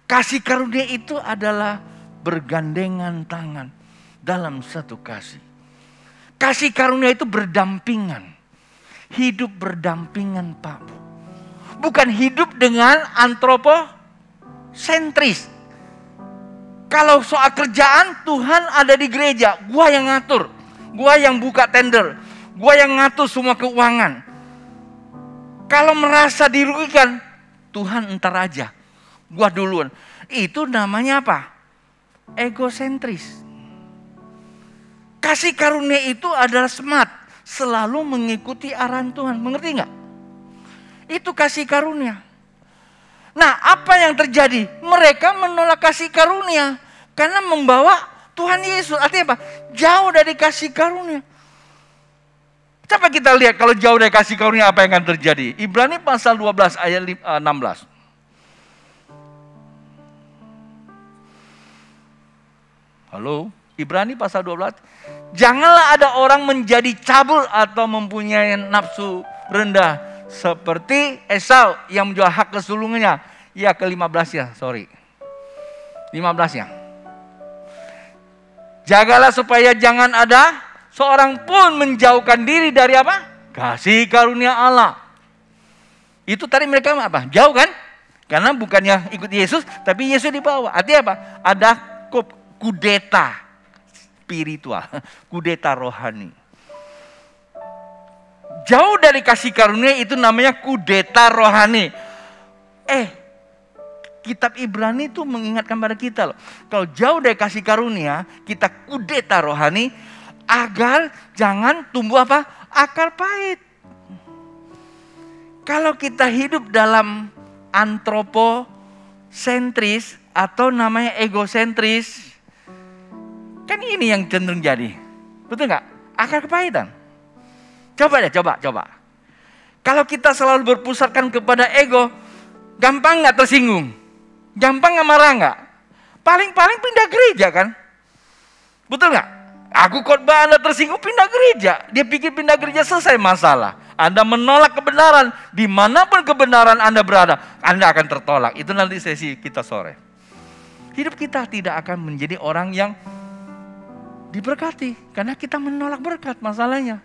Kasih karunia itu adalah bergandengan tangan dalam satu kasih. Kasih karunia itu berdampingan. Hidup berdampingan Pak Bu. Bukan hidup dengan antroposentris. Kalau soal kerjaan, Tuhan ada di gereja. Gua yang ngatur. Gua yang buka tender. Gua yang ngatur semua keuangan. Kalau merasa dirugikan, Tuhan entar aja. Gua duluan. Itu namanya apa? Egosentris. Kasih karunia itu adalah smart. Selalu mengikuti arahan Tuhan. Mengerti nggak? Itu kasih karunia. Nah, apa yang terjadi? Mereka menolak kasih karunia. Karena membawa Tuhan Yesus. Artinya apa? Jauh dari kasih karunia. Coba kita lihat kalau jauh dari kasih karunia apa yang akan terjadi. Ibrani pasal 12 ayat 16. Halo? Ibrani pasal 12. Janganlah ada orang menjadi cabul atau mempunyai nafsu rendah. Seperti Esau yang menjual hak kesulungannya. Ya ke-15 ya, sorry. 15 ya. Jagalah supaya jangan ada seorang pun menjauhkan diri dari apa? Kasih karunia Allah. Itu tadi mereka apa? Jauh kan? Karena bukannya ikut Yesus, tapi Yesus dibawa. Artinya apa? Ada kudeta spiritual, kudeta rohani. Jauh dari kasih karunia itu namanya kudeta rohani. Kitab Ibrani itu mengingatkan pada kita loh. Kalau jauh dari kasih karunia, kita kudeta rohani agar jangan tumbuh apa? Akar pahit. Kalau kita hidup dalam antroposentris atau namanya egosentris, kan ini yang cenderung jadi. Betul nggak? Akar kepahitan. Coba. Kalau kita selalu berpusatkan kepada ego, gampang nggak tersinggung? Gampang nggak marah nggak? Paling-paling pindah gereja kan? Betul nggak? Aku khotbah Anda tersinggung, pindah gereja. Dia pikir pindah gereja selesai masalah. Anda menolak kebenaran, dimanapun kebenaran Anda berada, Anda akan tertolak. Itu nanti sesi kita sore. Hidup kita tidak akan menjadi orang yang diberkati, karena kita menolak berkat masalahnya.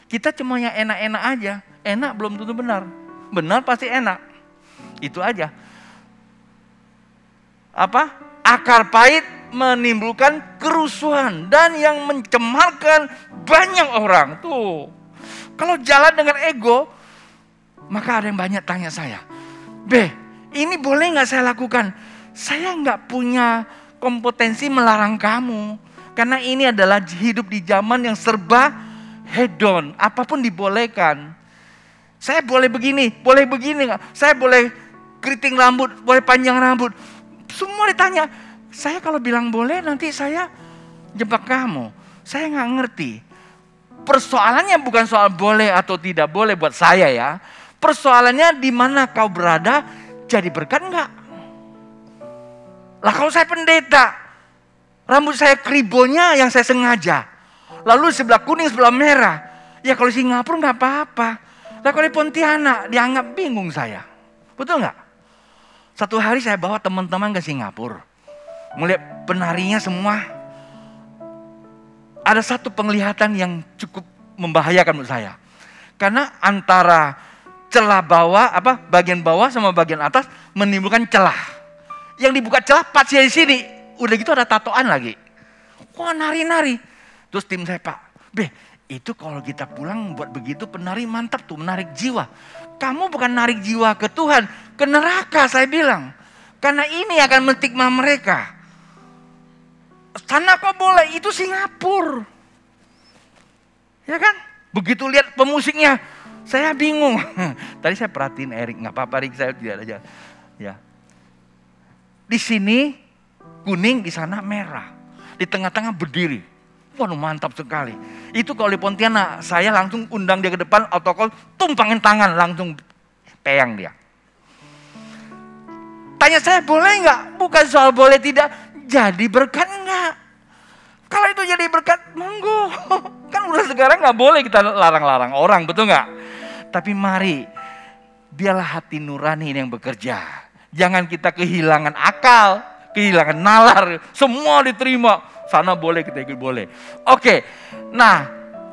Kita cuma yang enak-enak aja. Enak belum tentu benar. Benar pasti enak. Itu aja. Apa? Akar pahit menimbulkan kerusuhan dan yang mencemarkan banyak orang. Tuh. Kalau jalan dengan ego, maka ada yang banyak tanya saya, B, ini boleh nggak saya lakukan? Saya nggak punya kompetensi melarang kamu. Karena ini adalah hidup di zaman yang serba hedon. Apapun dibolehkan. Saya boleh begini nggak? Saya boleh keriting rambut, boleh panjang rambut. Semua ditanya. Saya kalau bilang boleh, nanti saya jebak kamu. Saya nggak ngerti. Persoalannya bukan soal boleh atau tidak boleh buat saya ya. Persoalannya di mana kau berada, jadi berkat nggak? Lah kalau saya pendeta, rambut saya kribonya yang saya sengaja. Lalu sebelah kuning, sebelah merah. Ya kalau di Singapura nggak apa-apa. Lah kalau di Pontianak dianggap bingung saya. Betul nggak? Satu hari saya bawa teman-teman ke Singapura. Melihat penarinya semua. Ada satu penglihatan yang cukup membahayakan menurut saya. Karena antara celah bawah, bagian bawah sama bagian atas menimbulkan celah. Yang dibuka celah pas di sini. Udah gitu ada tatoan lagi. Wah nari-nari. Terus tim saya, Pak, B, itu kalau kita pulang buat begitu penari mantap tuh, menarik jiwa. Kamu bukan narik jiwa ke Tuhan, ke neraka saya bilang. Karena ini akan mentikma mereka. Sana kok boleh, itu Singapura. Ya kan? Begitu lihat pemusiknya, saya bingung. Tadi saya perhatiin Erik, nggak apa-apa Erik, saya tidak ada. Ya. Di sini kuning, di sana merah. Di tengah-tengah berdiri. Waduh mantap sekali. Itu kalau di Pontianak, saya langsung undang dia ke depan, autokol, tumpangin tangan, langsung peyang dia. Tanya saya boleh nggak? Bukan soal boleh tidak, jadi berkat nggak? Kalau itu jadi berkat, monggo. Kan udah sekarang nggak boleh kita larang-larang orang, betul nggak? Tapi mari, biarlah hati nurani ini yang bekerja. Jangan kita kehilangan akal, kehilangan nalar, semua diterima. Sana boleh, kita ikut boleh. Oke, nah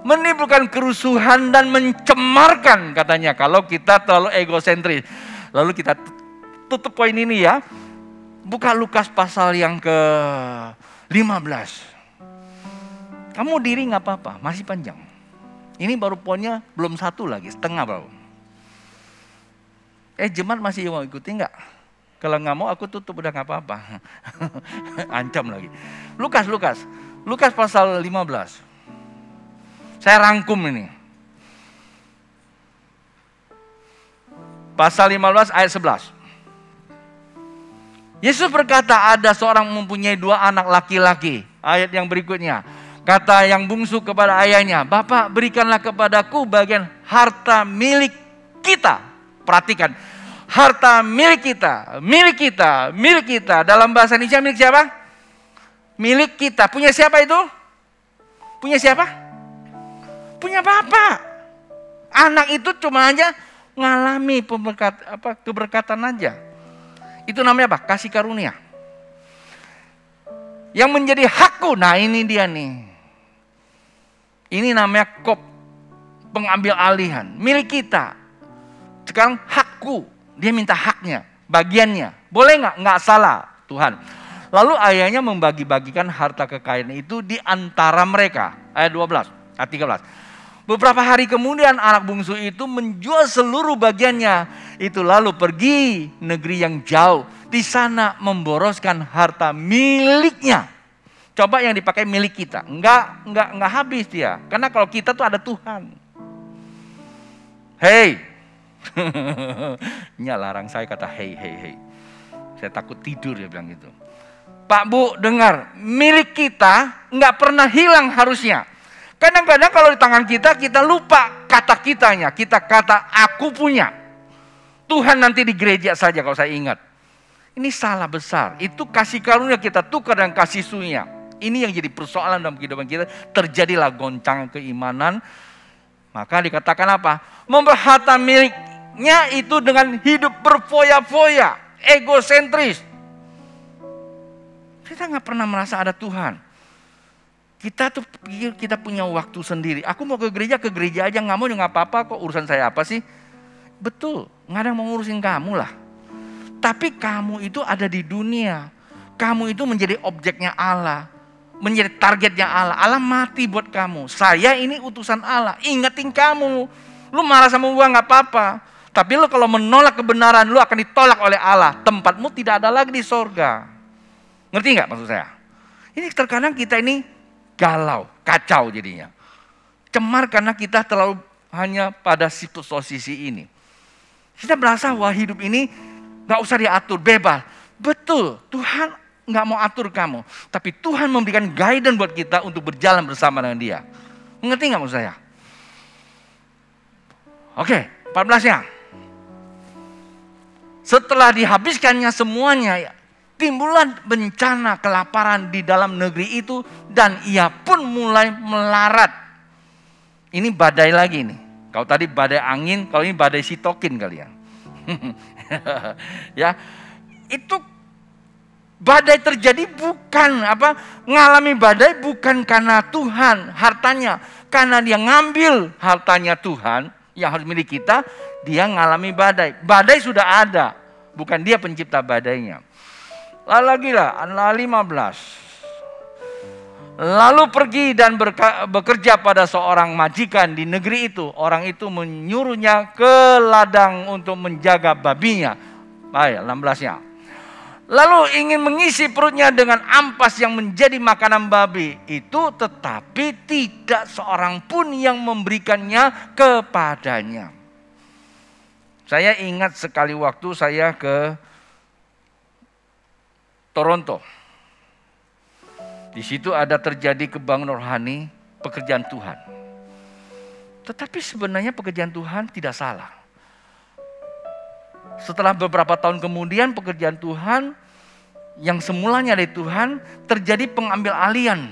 menimbulkan kerusuhan dan mencemarkan katanya kalau kita terlalu egosentris. Lalu kita tutup poin ini ya. Buka Lukas pasal yang ke-15. Kamu diri gak apa-apa, masih panjang. Ini baru poinnya belum satu lagi, setengah baru. Jemaat masih mau ikuti gak? Kalau nggak mau aku tutup udah nggak apa-apa. Ancam lagi. Lukas pasal 15. Saya rangkum ini. Pasal 15 ayat 11. Yesus berkata ada seorang mempunyai 2 anak laki-laki. Ayat yang berikutnya. Kata yang bungsu kepada ayahnya, Bapak berikanlah kepadaku bagian harta milik kita. Perhatikan. Harta milik kita, milik kita, milik kita. Dalam bahasa Indonesia milik siapa? Milik kita. Punya siapa itu? Punya siapa? Punya Bapak. Anak itu cuma aja ngalami keberkatan aja. Itu namanya apa? Kasih karunia. Yang menjadi hakku, nah ini dia nih. Ini namanya pengambil alihan. Milik kita. Sekarang hakku. Dia minta haknya, bagiannya. Boleh nggak? Nggak salah Tuhan. Lalu ayahnya membagi-bagikan harta kekayaan itu di antara mereka. Ayat 13. Beberapa hari kemudian anak bungsu itu menjual seluruh bagiannya. Itu lalu pergi negeri yang jauh. Di sana memboroskan harta miliknya. Coba yang dipakai milik kita. Nggak habis dia. Karena kalau kita tuh ada Tuhan. Hey. Nya larang saya kata hey. Saya takut tidur dia bilang gitu. Pak Bu dengar, milik kita nggak pernah hilang harusnya. Kadang-kadang kalau di tangan kita lupa kata kitanya. Kita kata aku punya. Tuhan nanti di gereja saja kalau saya ingat. Ini salah besar. Itu kasih karunia kita tukar dengan kasih sunya. Ini yang jadi persoalan dalam kehidupan kita. Terjadilah goncangan keimanan. Maka dikatakan apa? Memperhata miliknya itu dengan hidup berfoya-foya. Egosentris. Kita nggak pernah merasa ada Tuhan. Kita tuh pikir kita punya waktu sendiri. Aku mau ke gereja aja. Nggak mau nggak apa-apa kok, urusan saya apa sih? Betul, nggak ada yang mau ngurusin kamu lah. Tapi kamu itu ada di dunia. Kamu itu menjadi objeknya Allah. Menjadi targetnya Allah. Allah mati buat kamu. Saya ini utusan Allah. Ingetin kamu. Lu marah sama gua gak apa-apa. Tapi lu kalau menolak kebenaran, lu akan ditolak oleh Allah. Tempatmu tidak ada lagi di sorga. Ngerti gak maksud saya? Ini terkadang kita ini galau, kacau jadinya. Cemar karena kita terlalu hanya pada posisi ini. Kita merasa wah hidup ini gak usah diatur, bebas. Betul, Tuhan gak mau atur kamu. Tapi Tuhan memberikan guidance buat kita untuk berjalan bersama dengan Dia. Mengerti gak maksud saya? Oke, 14-nya. Setelah dihabiskannya semuanya, timbullah bencana kelaparan di dalam negeri itu. Dan ia pun mulai melarat. Ini badai lagi nih. Kalau tadi badai angin, kalau ini badai sitokin kalian. Ya, itu badai terjadi bukan ngalami badai bukan karena Tuhan hartanya, karena dia ngambil hartanya Tuhan yang harus milik kita, dia ngalami badai. Badai sudah ada, bukan dia pencipta badainya. Lalu lagi lah, 15. Lalu pergi dan bekerja pada seorang majikan di negeri itu. Orang itu menyuruhnya ke ladang untuk menjaga babinya. Baik, 16-nya. Lalu ingin mengisi perutnya dengan ampas yang menjadi makanan babi itu, tetapi tidak seorang pun yang memberikannya kepadanya. Saya ingat sekali waktu saya ke Toronto. Di situ ada terjadi kebangunan rohani, pekerjaan Tuhan. Tetapi sebenarnya pekerjaan Tuhan tidak salah. Setelah beberapa tahun kemudian pekerjaan Tuhan yang semulanya dari Tuhan terjadi pengambil alihan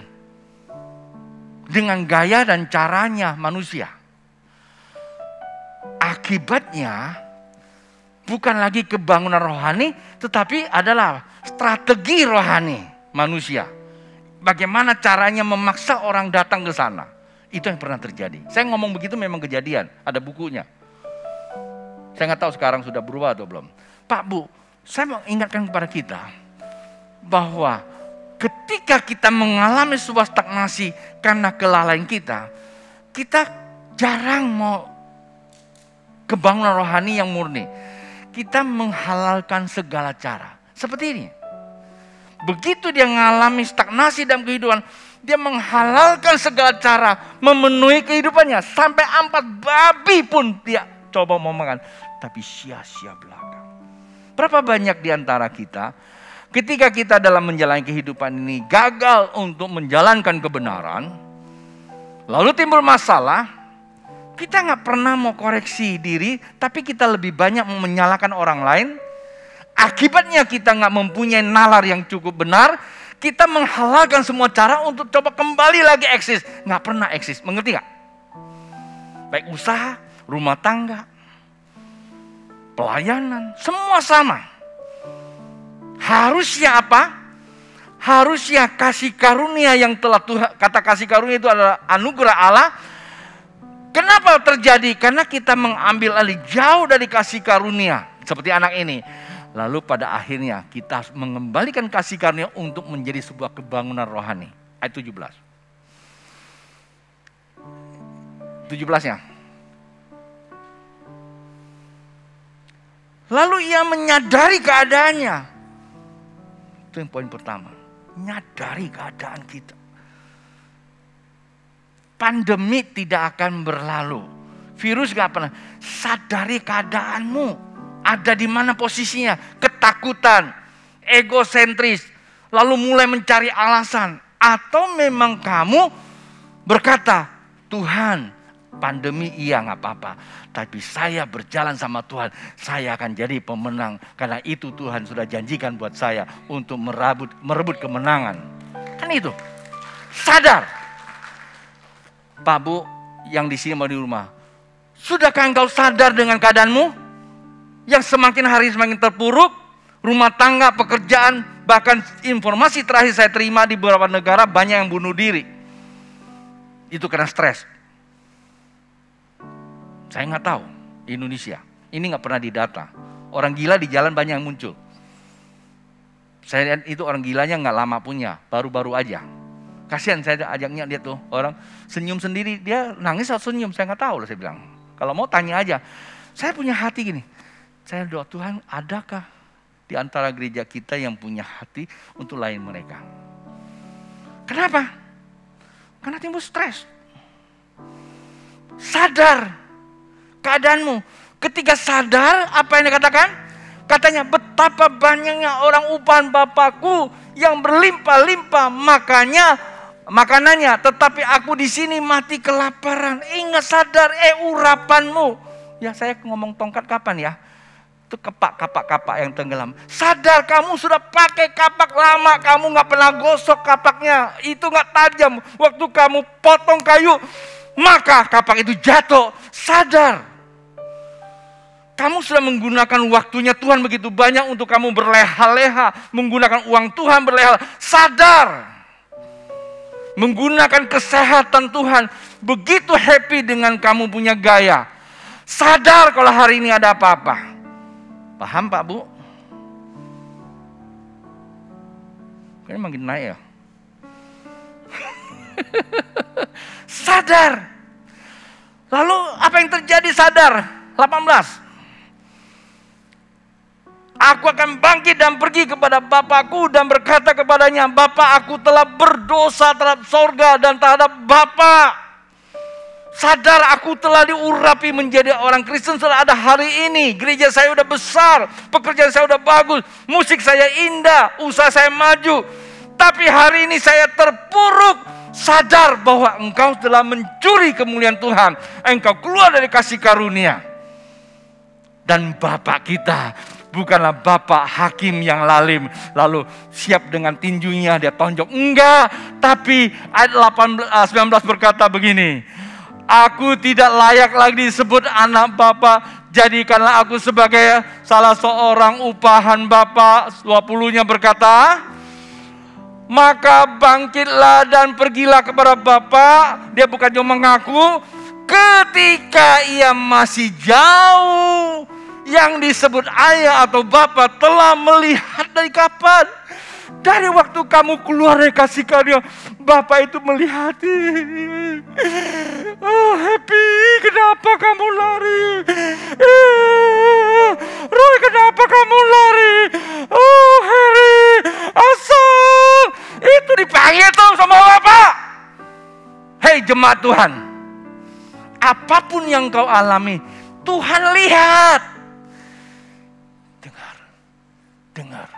dengan gaya dan caranya manusia. Akibatnya bukan lagi kebangunan rohani, tetapi adalah strategi rohani manusia. Bagaimana caranya memaksa orang datang ke sana. Itu yang pernah terjadi. Saya ngomong begitu memang kejadian. Ada bukunya. Saya nggak tahu sekarang sudah berubah atau belum. Pak, Bu, saya mau ingatkan kepada kita. Bahwa ketika kita mengalami sebuah stagnasi karena kelalaian kita. Kita jarang mau kebangunan rohani yang murni. Kita menghalalkan segala cara. Seperti ini. Begitu dia mengalami stagnasi dalam kehidupan, dia menghalalkan segala cara memenuhi kehidupannya. Sampai ampas babi pun dia coba mau makan. Tapi sia-sia belaka. Berapa banyak di antara kita, ketika kita dalam menjalani kehidupan ini gagal untuk menjalankan kebenaran, lalu timbul masalah, kita gak pernah mau koreksi diri, tapi kita lebih banyak menyalahkan orang lain. Akibatnya kita gak mempunyai nalar yang cukup benar. Kita menghalalkan semua cara untuk coba kembali lagi eksis. Gak pernah eksis, mengerti gak? Baik usaha, rumah tangga, pelayanan, semua sama. Harusnya apa? Harusnya kasih karunia yang telah Tuhan, kata kasih karunia itu adalah anugerah Allah. Kenapa terjadi? Karena kita mengambil alih jauh dari kasih karunia. Seperti anak ini. Lalu pada akhirnya kita harus mengembalikan kasih karunia untuk menjadi sebuah kebangunan rohani. Ayat 17. 17-nya. Lalu ia menyadari keadaannya. Itu yang poin pertama. Menyadari keadaan kita. Pandemi tidak akan berlalu. Virus gak pernah. Sadari keadaanmu. Ada di mana posisinya? Ketakutan, egosentris, lalu mulai mencari alasan. Atau memang kamu berkata, Tuhan, Pandemi iya nggak apa-apa. Tapi saya berjalan sama Tuhan, saya akan jadi pemenang. Karena itu Tuhan sudah janjikan buat saya untuk merebut kemenangan. Kan itu. Sadar. Pak Bu yang di sini mau di rumah. Sudahkah engkau sadar dengan keadaanmu? Yang semakin hari semakin terpuruk. Rumah tangga, pekerjaan, bahkan informasi terakhir saya terima di beberapa negara banyak yang bunuh diri. Itu karena stres. Saya nggak tahu Indonesia. Ini nggak pernah didata. Orang gila di jalan banyak yang muncul. Saya lihat itu orang gilanya nggak lama punya, baru-baru aja. Kasihan saya ajaknya dia tuh orang senyum sendiri, dia nangis atau senyum saya nggak tahu lah saya bilang. Kalau mau tanya aja. Saya punya hati gini. Saya doa Tuhan, adakah di antara gereja kita yang punya hati untuk lain mereka? Kenapa? Karena timbul stres. Sadar keadaanmu. Ketika sadar, apa yang dikatakan? Katanya, betapa banyaknya orang upahan Bapakku yang berlimpah-limpah makanannya, tetapi aku di sini mati kelaparan. Ingat, sadar, urapanmu. Ya, saya ngomong tongkat kapan ya? Itu kapak yang tenggelam. Sadar, kamu sudah pakai kapak lama, kamu nggak pernah gosok kapaknya. Itu nggak tajam. Waktu kamu potong kayu, maka kapak itu jatuh. Sadar. Kamu sudah menggunakan waktunya Tuhan begitu banyak untuk kamu berleha-leha. Menggunakan uang Tuhan berleha. Sadar. Menggunakan kesehatan Tuhan. Begitu happy dengan kamu punya gaya. Sadar kalau hari ini ada apa-apa. Paham Pak Bu? Kayaknya makin naik ya. Sadar. Lalu apa yang terjadi sadar? 18. Aku akan bangkit dan pergi kepada Bapakku dan berkata kepadanya, Bapa, aku telah berdosa terhadap sorga dan terhadap Bapa. Sadar, aku telah diurapi menjadi orang Kristen setelah ada hari ini. Gereja saya udah besar, pekerjaan saya udah bagus, musik saya indah, usaha saya maju. Tapi hari ini saya terpuruk. Sadar bahwa engkau telah mencuri kemuliaan Tuhan. Engkau keluar dari kasih karunia. Dan Bapak kita bukanlah Bapak hakim yang lalim, lalu siap dengan tinjunya dia tonjok. Enggak, tapi ayat 19 berkata begini. Aku tidak layak lagi disebut anak Bapa, jadikanlah aku sebagai salah seorang upahan Bapa. 20-nya berkata, maka bangkitlah dan pergilah kepada Bapa. Dia bukan cuma mengaku, ketika ia masih jauh, yang disebut ayah atau bapa telah melihat dari kapan? Dari waktu kamu keluar dari kasih karunia, Bapak itu melihat. Oh, happy, kenapa kamu lari? Roy, kenapa kamu lari? Oh, Harry, asal itu dipanggil tuh sama Bapak. Hei jemaat Tuhan, apapun yang kau alami, Tuhan lihat. Dengar,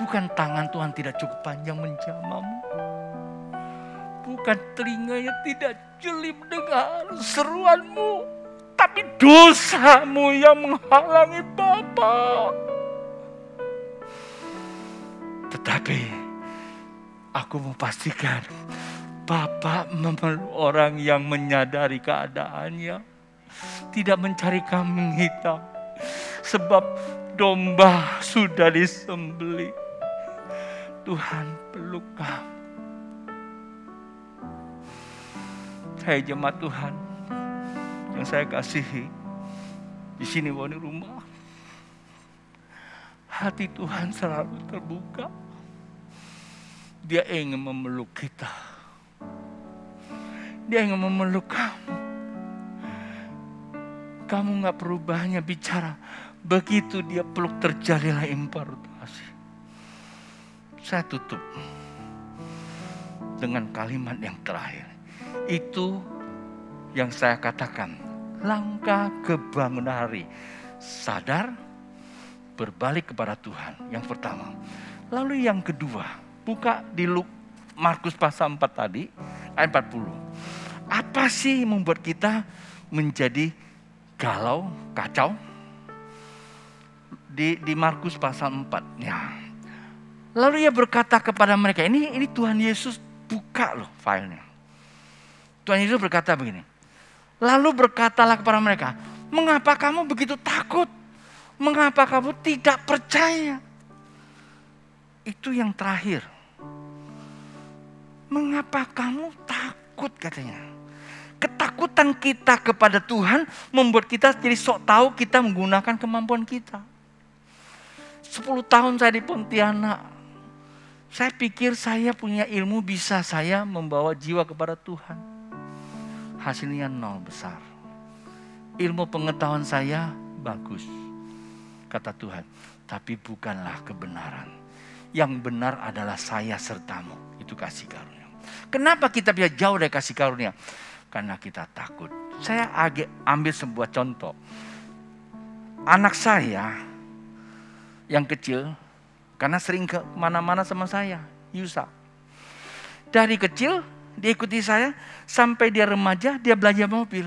bukan tangan Tuhan tidak cukup panjang menjamamu. Bukan telinganya tidak jeli mendengar seruanmu. Tapi dosamu yang menghalangi Bapa. Tetapi aku mau pastikan Bapa memeluk orang yang menyadari keadaannya. Tidak mencari kambing hitam. Sebab domba sudah disembelih. Tuhan peluk kamu. Hai jemaat Tuhan yang saya kasihi, di sini di rumah, hati Tuhan selalu terbuka. Dia ingin memeluk kita. Dia ingin memeluk kamu. Kamu gak perlu banyak bicara. Begitu dia peluk, terjadilah impartasi. Saya tutup dengan kalimat yang terakhir. Itu yang saya katakan, langkah kebangunan hari. Sadar, berbalik kepada Tuhan. Yang pertama. Lalu yang kedua, buka di Markus pasal 4 tadi, ayat 40. Apa sih yang membuat kita menjadi galau, kacau? Di Markus pasal 4. Ya. Lalu ia berkata kepada mereka, ini Tuhan Yesus buka loh filenya. Tuhan Yesus berkata begini. Lalu berkatalah kepada mereka, mengapa kamu begitu takut? Mengapa kamu tidak percaya? Itu yang terakhir. Mengapa kamu takut katanya? Ketakutan kita kepada Tuhan membuat kita jadi sok tahu kita menggunakan kemampuan kita. 10 tahun saya di Pontianak. Saya pikir saya punya ilmu bisa saya membawa jiwa kepada Tuhan. Hasilnya nol besar. Ilmu pengetahuan saya bagus, kata Tuhan. Tapi bukanlah kebenaran. Yang benar adalah saya sertamu. Itu kasih karunia. Kenapa kita bisa jauh dari kasih karunia? Karena kita takut. Saya ambil sebuah contoh. Anak saya yang kecil, karena sering ke mana-mana sama saya, Yusa. Dari kecil dia ikuti saya, sampai dia remaja dia belajar mobil.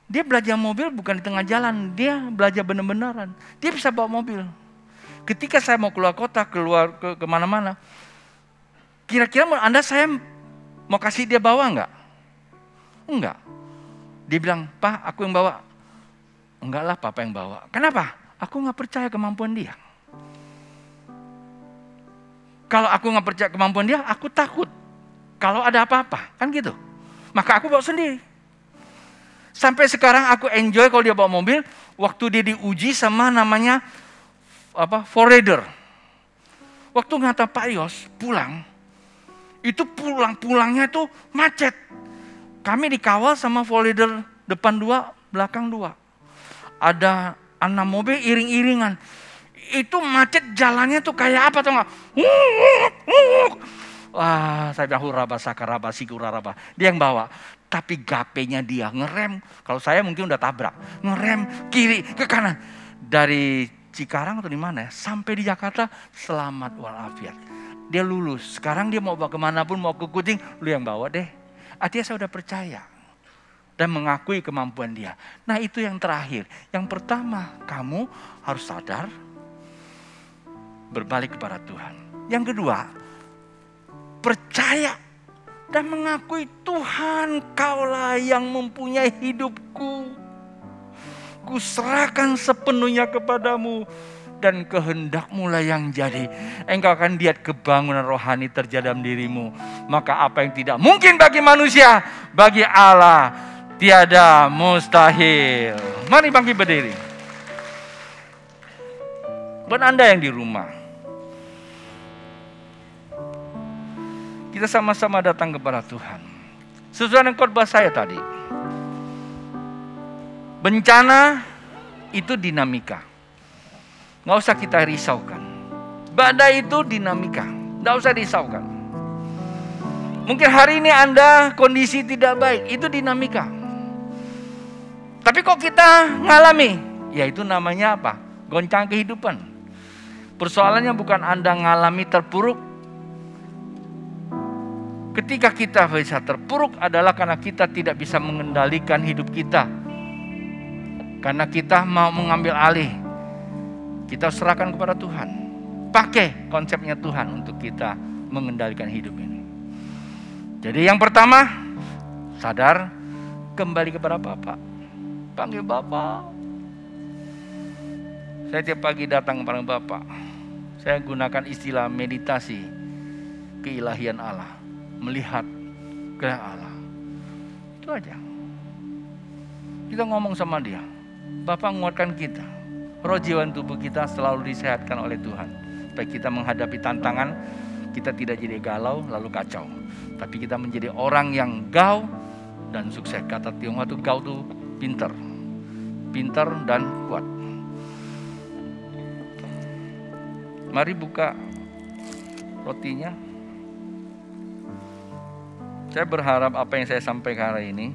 Dia belajar mobil bukan di tengah jalan, dia belajar benar-benaran. Dia bisa bawa mobil. Ketika saya mau keluar kota, keluar ke mana-mana, kira-kira Anda saya mau kasih dia bawa enggak? Enggak. Dia bilang, Pak aku yang bawa. Enggak lah, Papa yang bawa. Kenapa? Aku gak percaya kemampuan dia. Kalau aku gak percaya kemampuan dia, aku takut. Kalau ada apa-apa, kan gitu. Maka aku bawa sendiri. Sampai sekarang aku enjoy kalau dia bawa mobil, waktu dia diuji sama namanya forerunner. Waktu ngata Pak Yos pulang, itu pulangnya itu macet. Kami dikawal sama forerunner depan 2, belakang 2. Ada 6 mobil iring-iringan. Itu macet jalannya tuh kayak apa tau gak? Wah, saya bilang huraba sakaraba sikuraraba. Dia yang bawa. Tapi gapenya dia ngerem. Kalau saya mungkin udah tabrak. Ngerem kiri ke kanan. Dari Cikarang atau di mana ya? Sampai di Jakarta selamat walafiat. Dia lulus. Sekarang dia mau bawa kemanapun, mau ke Kuting, lu yang bawa deh. Artinya saya udah percaya. Dan mengakui kemampuan dia. Nah itu yang terakhir. Yang pertama, kamu harus sadar. Berbalik kepada Tuhan. Yang kedua, percaya dan mengakui Tuhan kaulah yang mempunyai hidupku. Kuserahkan sepenuhnya kepadamu dan kehendakmu lah yang jadi. Engkau akan lihat kebangunan rohani terjadi dalam dirimu. Maka apa yang tidak mungkin bagi manusia, bagi Allah tiada mustahil. Mari bangkit berdiri. Buat Anda yang di rumah, kita sama-sama datang kepada Tuhan. Sesuai dengan khotbah saya tadi. Bencana itu dinamika. Nggak usah kita risaukan. Badai itu dinamika. Nggak usah risaukan. Mungkin hari ini Anda kondisi tidak baik. Itu dinamika. Tapi kok kita ngalami? Ya itu namanya apa? Goncang kehidupan. Persoalannya bukan Anda ngalami terpuruk. Ketika kita bisa terpuruk adalah karena kita tidak bisa mengendalikan hidup kita. Karena kita mau mengambil alih. Kita serahkan kepada Tuhan. Pakai konsepnya Tuhan untuk kita mengendalikan hidup ini. Jadi yang pertama, sadar, kembali kepada Bapa. Panggil Bapa. Saya tiap pagi datang kepada Bapa. Saya gunakan istilah meditasi keilahian Allah. Melihat kehendak Allah. Itu aja. Kita ngomong sama dia. Bapa nguatkan kita. Roh jiwa tubuh kita selalu disehatkan oleh Tuhan. Supaya kita menghadapi tantangan. Kita tidak jadi galau lalu kacau. Tapi kita menjadi orang yang gau dan sukses. Kata Tionghoa itu gau itu pinter. Pinter dan kuat. Mari buka rotinya. Saya berharap apa yang saya sampaikan hari ini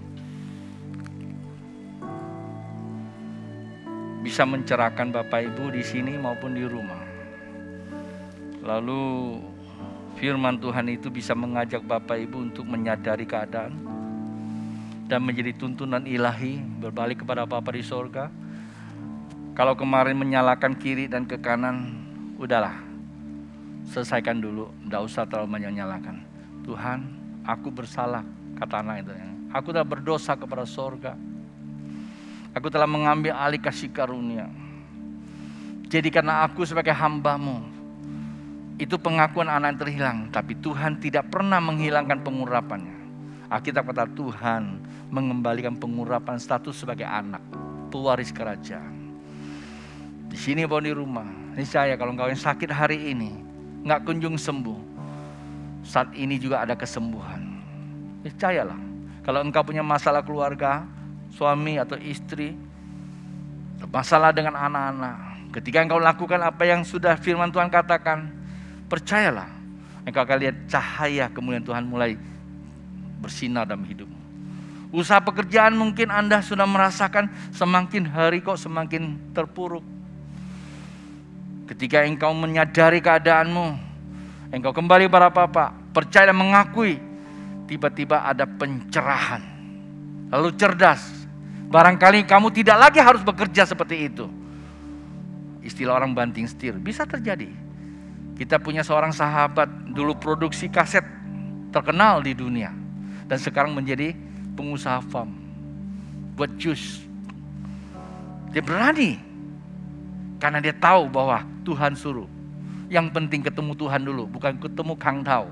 bisa mencerahkan Bapak Ibu di sini maupun di rumah. Lalu firman Tuhan itu bisa mengajak Bapak Ibu untuk menyadari keadaan, dan menjadi tuntunan ilahi, berbalik kepada Bapa di sorga. Kalau kemarin menyalahkan kiri dan ke kanan, udahlah, selesaikan dulu, tidak usah terlalu menyalahkan. Tuhan, aku bersalah, kata anak itu. Aku telah berdosa kepada sorga. Aku telah mengambil alih kasih karunia. Jadikanlah aku sebagai hamba-Mu. Itu pengakuan anak yang terhilang. Tapi Tuhan tidak pernah menghilangkan pengurapannya. Alkitab kata Tuhan mengembalikan pengurapan status sebagai anak, pewaris kerajaan. Di sini bawa di rumah. Niscaya kalau engkau yang sakit hari ini nggak kunjung sembuh, saat ini juga ada kesembuhan. Niscayalah. Kalau engkau punya masalah keluarga, suami atau istri, masalah dengan anak-anak, ketika engkau lakukan apa yang sudah firman Tuhan katakan, percayalah, engkau akan lihat cahaya kemuliaan Tuhan mulai bersinar dalam hidupmu. Usaha pekerjaan mungkin Anda sudah merasakan semakin hari kok semakin terpuruk. Ketika engkau menyadari keadaanmu, engkau kembali kepada Bapa, percaya dan mengakui, tiba-tiba ada pencerahan. Lalu cerdas. Barangkali kamu tidak lagi harus bekerja seperti itu. Istilah orang banting setir, bisa terjadi. Kita punya seorang sahabat dulu produksi kaset terkenal di dunia. Dan sekarang menjadi pengusaha farm. Buat jus. Dia berani. Karena dia tahu bahwa Tuhan suruh. Yang penting ketemu Tuhan dulu, bukan ketemu Kang Tao.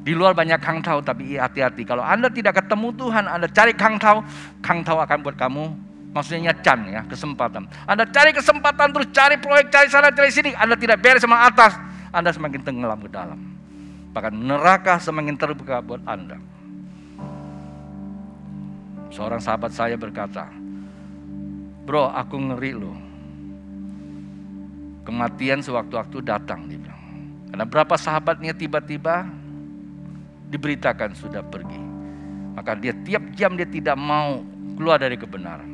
Di luar banyak Kang Tao, tapi hati-hati. Kalau Anda tidak ketemu Tuhan, Anda cari Kang Tao akan buat kamu, maksudnya can ya, kesempatan. Anda cari kesempatan terus cari proyek, cari sana, cari sini. Anda tidak beres sama atas, Anda semakin tenggelam ke dalam. Bahkan neraka semakin terbuka buat Anda. Seorang sahabat saya berkata, bro, aku ngeri loh. Kematian sewaktu-waktu datang, dia bilang. Karena berapa sahabatnya tiba-tiba diberitakan sudah pergi. Maka dia tiap jam dia tidak mau keluar dari kebenaran.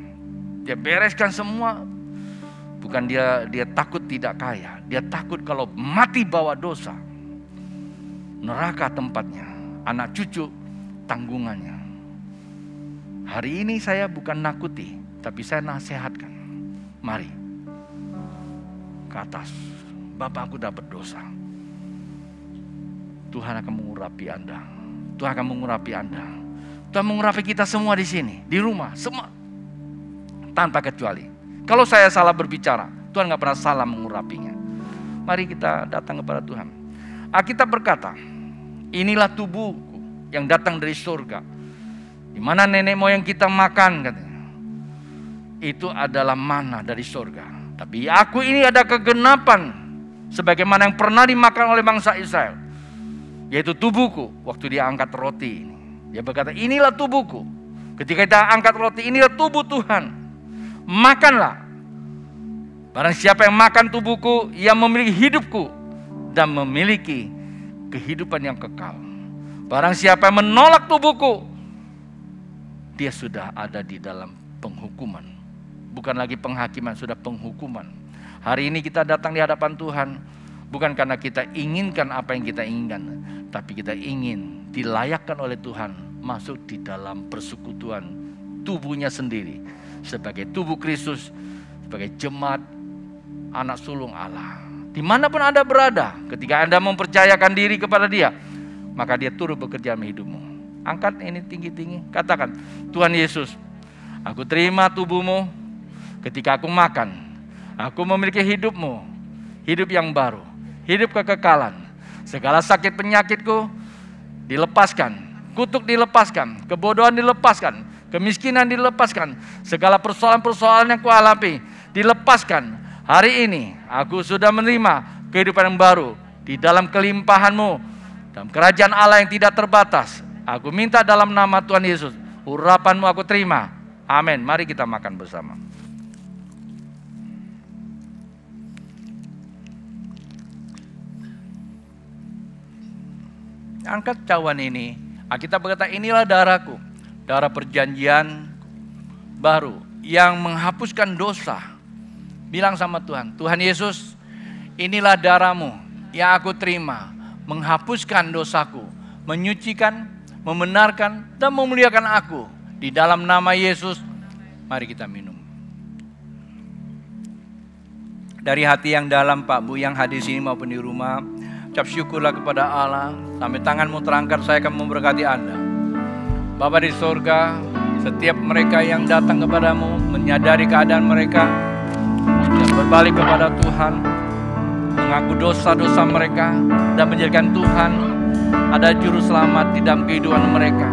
Dia bereskan semua. Bukan dia takut tidak kaya. Dia takut kalau mati bawa dosa. Neraka tempatnya. Anak cucu tanggungannya. Hari ini saya bukan nakuti, tapi saya nasihatkan. Mari ke atas. Bapak, aku dah berdosa. Tuhan akan mengurapi Anda. Tuhan akan mengurapi Anda. Tuhan mengurapi kita semua di sini, di rumah, semua. Tanpa kecuali. Kalau saya salah berbicara, Tuhan gak pernah salah mengurapinya. Mari kita datang kepada Tuhan. Alkitab berkata, inilah tubuhku yang datang dari surga. Di mana nenek moyang kita makan, katanya. Itu adalah mana dari surga. Tapi aku ini ada kegenapan sebagaimana yang pernah dimakan oleh bangsa Israel, yaitu tubuhku. Waktu dia angkat roti ini, dia berkata, inilah tubuhku. Ketika kita angkat roti, inilah tubuh Tuhan. Makanlah. Barang siapa yang makan tubuhku, ia memiliki hidupku dan memiliki kehidupan yang kekal. Barang siapa yang menolak tubuhku, dia sudah ada di dalam penghukuman. Bukan lagi penghakiman, sudah penghukuman. Hari ini kita datang di hadapan Tuhan, bukan karena kita inginkan apa yang kita inginkan, tapi kita ingin dilayakkan oleh Tuhan masuk di dalam persekutuan tubuhnya sendiri. Sebagai tubuh Kristus, sebagai jemaat anak sulung Allah. Dimanapun Anda berada, ketika Anda mempercayakan diri kepada Dia, maka Dia turut bekerja dalam hidupmu. Angkat ini tinggi-tinggi, katakan, Tuhan Yesus, aku terima tubuhmu. Ketika aku makan, aku memiliki hidupmu, hidup yang baru, hidup kekekalan. Segala sakit penyakitku dilepaskan, kutuk dilepaskan, kebodohan dilepaskan, kemiskinan dilepaskan, segala persoalan-persoalan yang kualami dilepaskan. Hari ini aku sudah menerima kehidupan yang baru di dalam kelimpahan-Mu, dalam kerajaan Allah yang tidak terbatas. Aku minta dalam nama Tuhan Yesus, urapan-Mu aku terima. Amin. Mari kita makan bersama. Angkat cawan ini. Alkitab berkata, inilah darahku, darah perjanjian baru yang menghapuskan dosa. Bilang sama Tuhan, Tuhan Yesus, inilah darah-Mu yang aku terima, menghapuskan dosaku, menyucikan, membenarkan, dan memuliakan aku Di dalam nama Yesus, mari kita minum. Dari hati yang dalam Pak Bu, yang hadir sini maupun di rumah, ucap syukurlah kepada Allah. Sampai tanganmu terangkat, saya akan memberkati Anda. Bapa di sorga, setiap mereka yang datang kepadamu, menyadari keadaan mereka, dan berbalik kepada Tuhan, mengaku dosa-dosa mereka, dan menjadikan Tuhan ada juru selamat di dalam kehidupan mereka.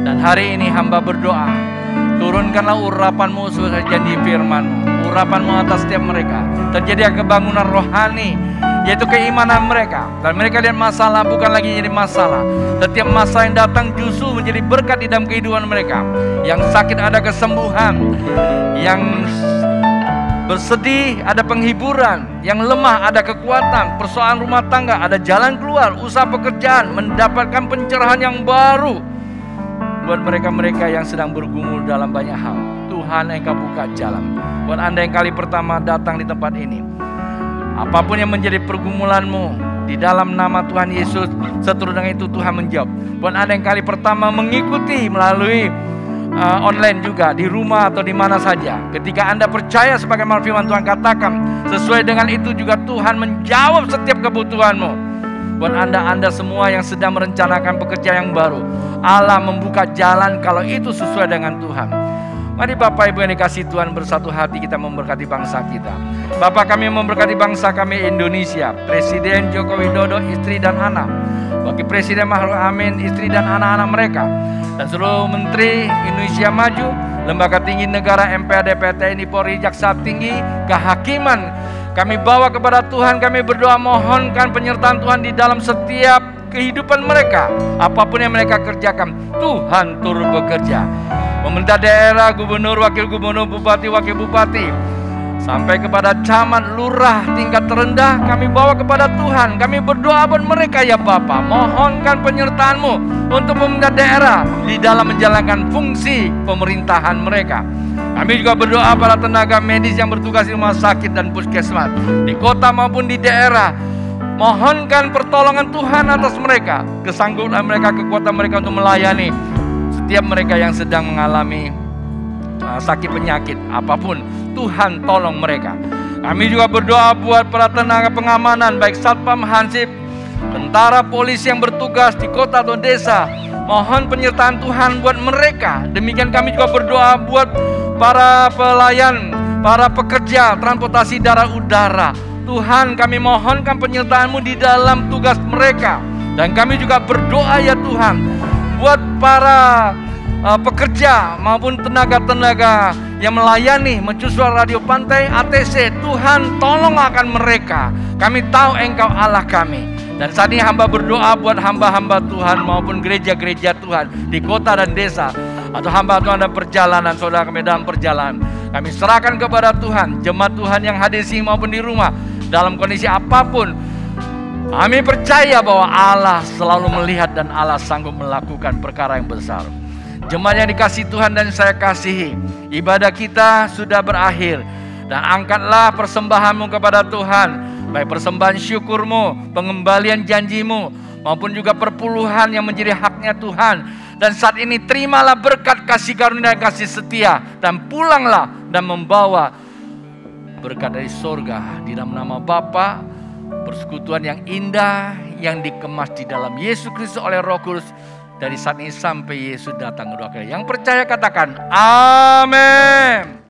Dan hari ini hamba berdoa, turunkanlah urapanmu sesuai janji firman-Mu, urapanmu atas setiap mereka. Terjadi kebangunan rohani, yaitu keimanan mereka. Dan mereka lihat masalah bukan lagi jadi masalah. Setiap masalah yang datang justru menjadi berkat di dalam kehidupan mereka. Yang sakit ada kesembuhan, yang bersedih ada penghiburan, yang lemah ada kekuatan, persoalan rumah tangga ada jalan keluar, usaha pekerjaan mendapatkan pencerahan yang baru. Buat mereka-mereka yang sedang bergumul dalam banyak hal, Tuhan Engkau buka jalan. Buat Anda yang kali pertama datang di tempat ini, apapun yang menjadi pergumulanmu, di dalam nama Tuhan Yesus, seturut dengan itu Tuhan menjawab. Buat Anda yang kali pertama mengikuti melalui online juga, di rumah atau di mana saja, ketika Anda percaya sebagaimana firman Tuhan katakan, sesuai dengan itu juga Tuhan menjawab setiap kebutuhanmu. Buat Anda semua yang sedang merencanakan pekerjaan yang baru, Allah membuka jalan kalau itu sesuai dengan Tuhan. Mari Bapak Ibu yang dikasihi Tuhan, bersatu hati kita memberkati bangsa kita. Bapak, kami memberkati bangsa kami Indonesia, Presiden Joko Widodo, istri dan anak, Wakil Presiden Ma'ruf Amin, istri dan anak-anak mereka, dan seluruh Menteri Indonesia Maju, Lembaga Tinggi Negara, MPR, DPR, TNI, Polri, Jaksa Tinggi, Kehakiman. Kami bawa kepada Tuhan, kami berdoa mohonkan penyertaan Tuhan di dalam setiap kehidupan mereka. Apapun yang mereka kerjakan, Tuhan turut bekerja. Pemerintah daerah, gubernur, wakil gubernur, bupati, wakil bupati, sampai kepada camat, lurah tingkat terendah, kami bawa kepada Tuhan. Kami berdoa buat mereka ya Bapa. Mohonkan penyertaan-Mu untuk pemerintah daerah di dalam menjalankan fungsi pemerintahan mereka. Kami juga berdoa para tenaga medis yang bertugas di rumah sakit dan puskesmas, di kota maupun di daerah. Mohonkan pertolongan Tuhan atas mereka, kesanggupan mereka, kekuatan mereka untuk melayani setiap mereka yang sedang mengalami sakit penyakit apapun. Tuhan tolong mereka. Kami juga berdoa buat para tenaga pengamanan, baik Satpam, Hansip, tentara, polisi yang bertugas di kota atau desa. Mohon penyertaan Tuhan buat mereka. Demikian kami juga berdoa buat para pelayan, para pekerja transportasi darat udara. Tuhan, kami mohonkan penyertaan-Mu di dalam tugas mereka. Dan kami juga berdoa ya Tuhan, buat para pekerja maupun tenaga-tenaga yang melayani mercusuar radio pantai ATC. Tuhan, tolong akan mereka. Kami tahu Engkau Allah kami. Dan saat ini hamba berdoa buat hamba-hamba Tuhan maupun gereja-gereja Tuhan di kota dan desa, atau hamba Tuhan dalam perjalanan, saudara kami dalam perjalanan. Kami serahkan kepada Tuhan, jemaat Tuhan yang hadir sini maupun di rumah, dalam kondisi apapun. Kami percaya bahwa Allah selalu melihat dan Allah sanggup melakukan perkara yang besar. Jemaat yang dikasihi Tuhan dan saya kasihi, ibadah kita sudah berakhir. Dan angkatlah persembahan-Mu kepada Tuhan, baik persembahan syukur-Mu, pengembalian janji-Mu, maupun juga perpuluhan yang menjadi haknya Tuhan. Dan saat ini terimalah berkat kasih karunia dan kasih setia, dan pulanglah dan membawa berkat dari surga di dalam nama Bapa, persekutuan yang indah yang dikemas di dalam Yesus Kristus oleh Roh Kudus dari saat ini sampai Yesus datang kedua kali. Yang percaya katakan amin.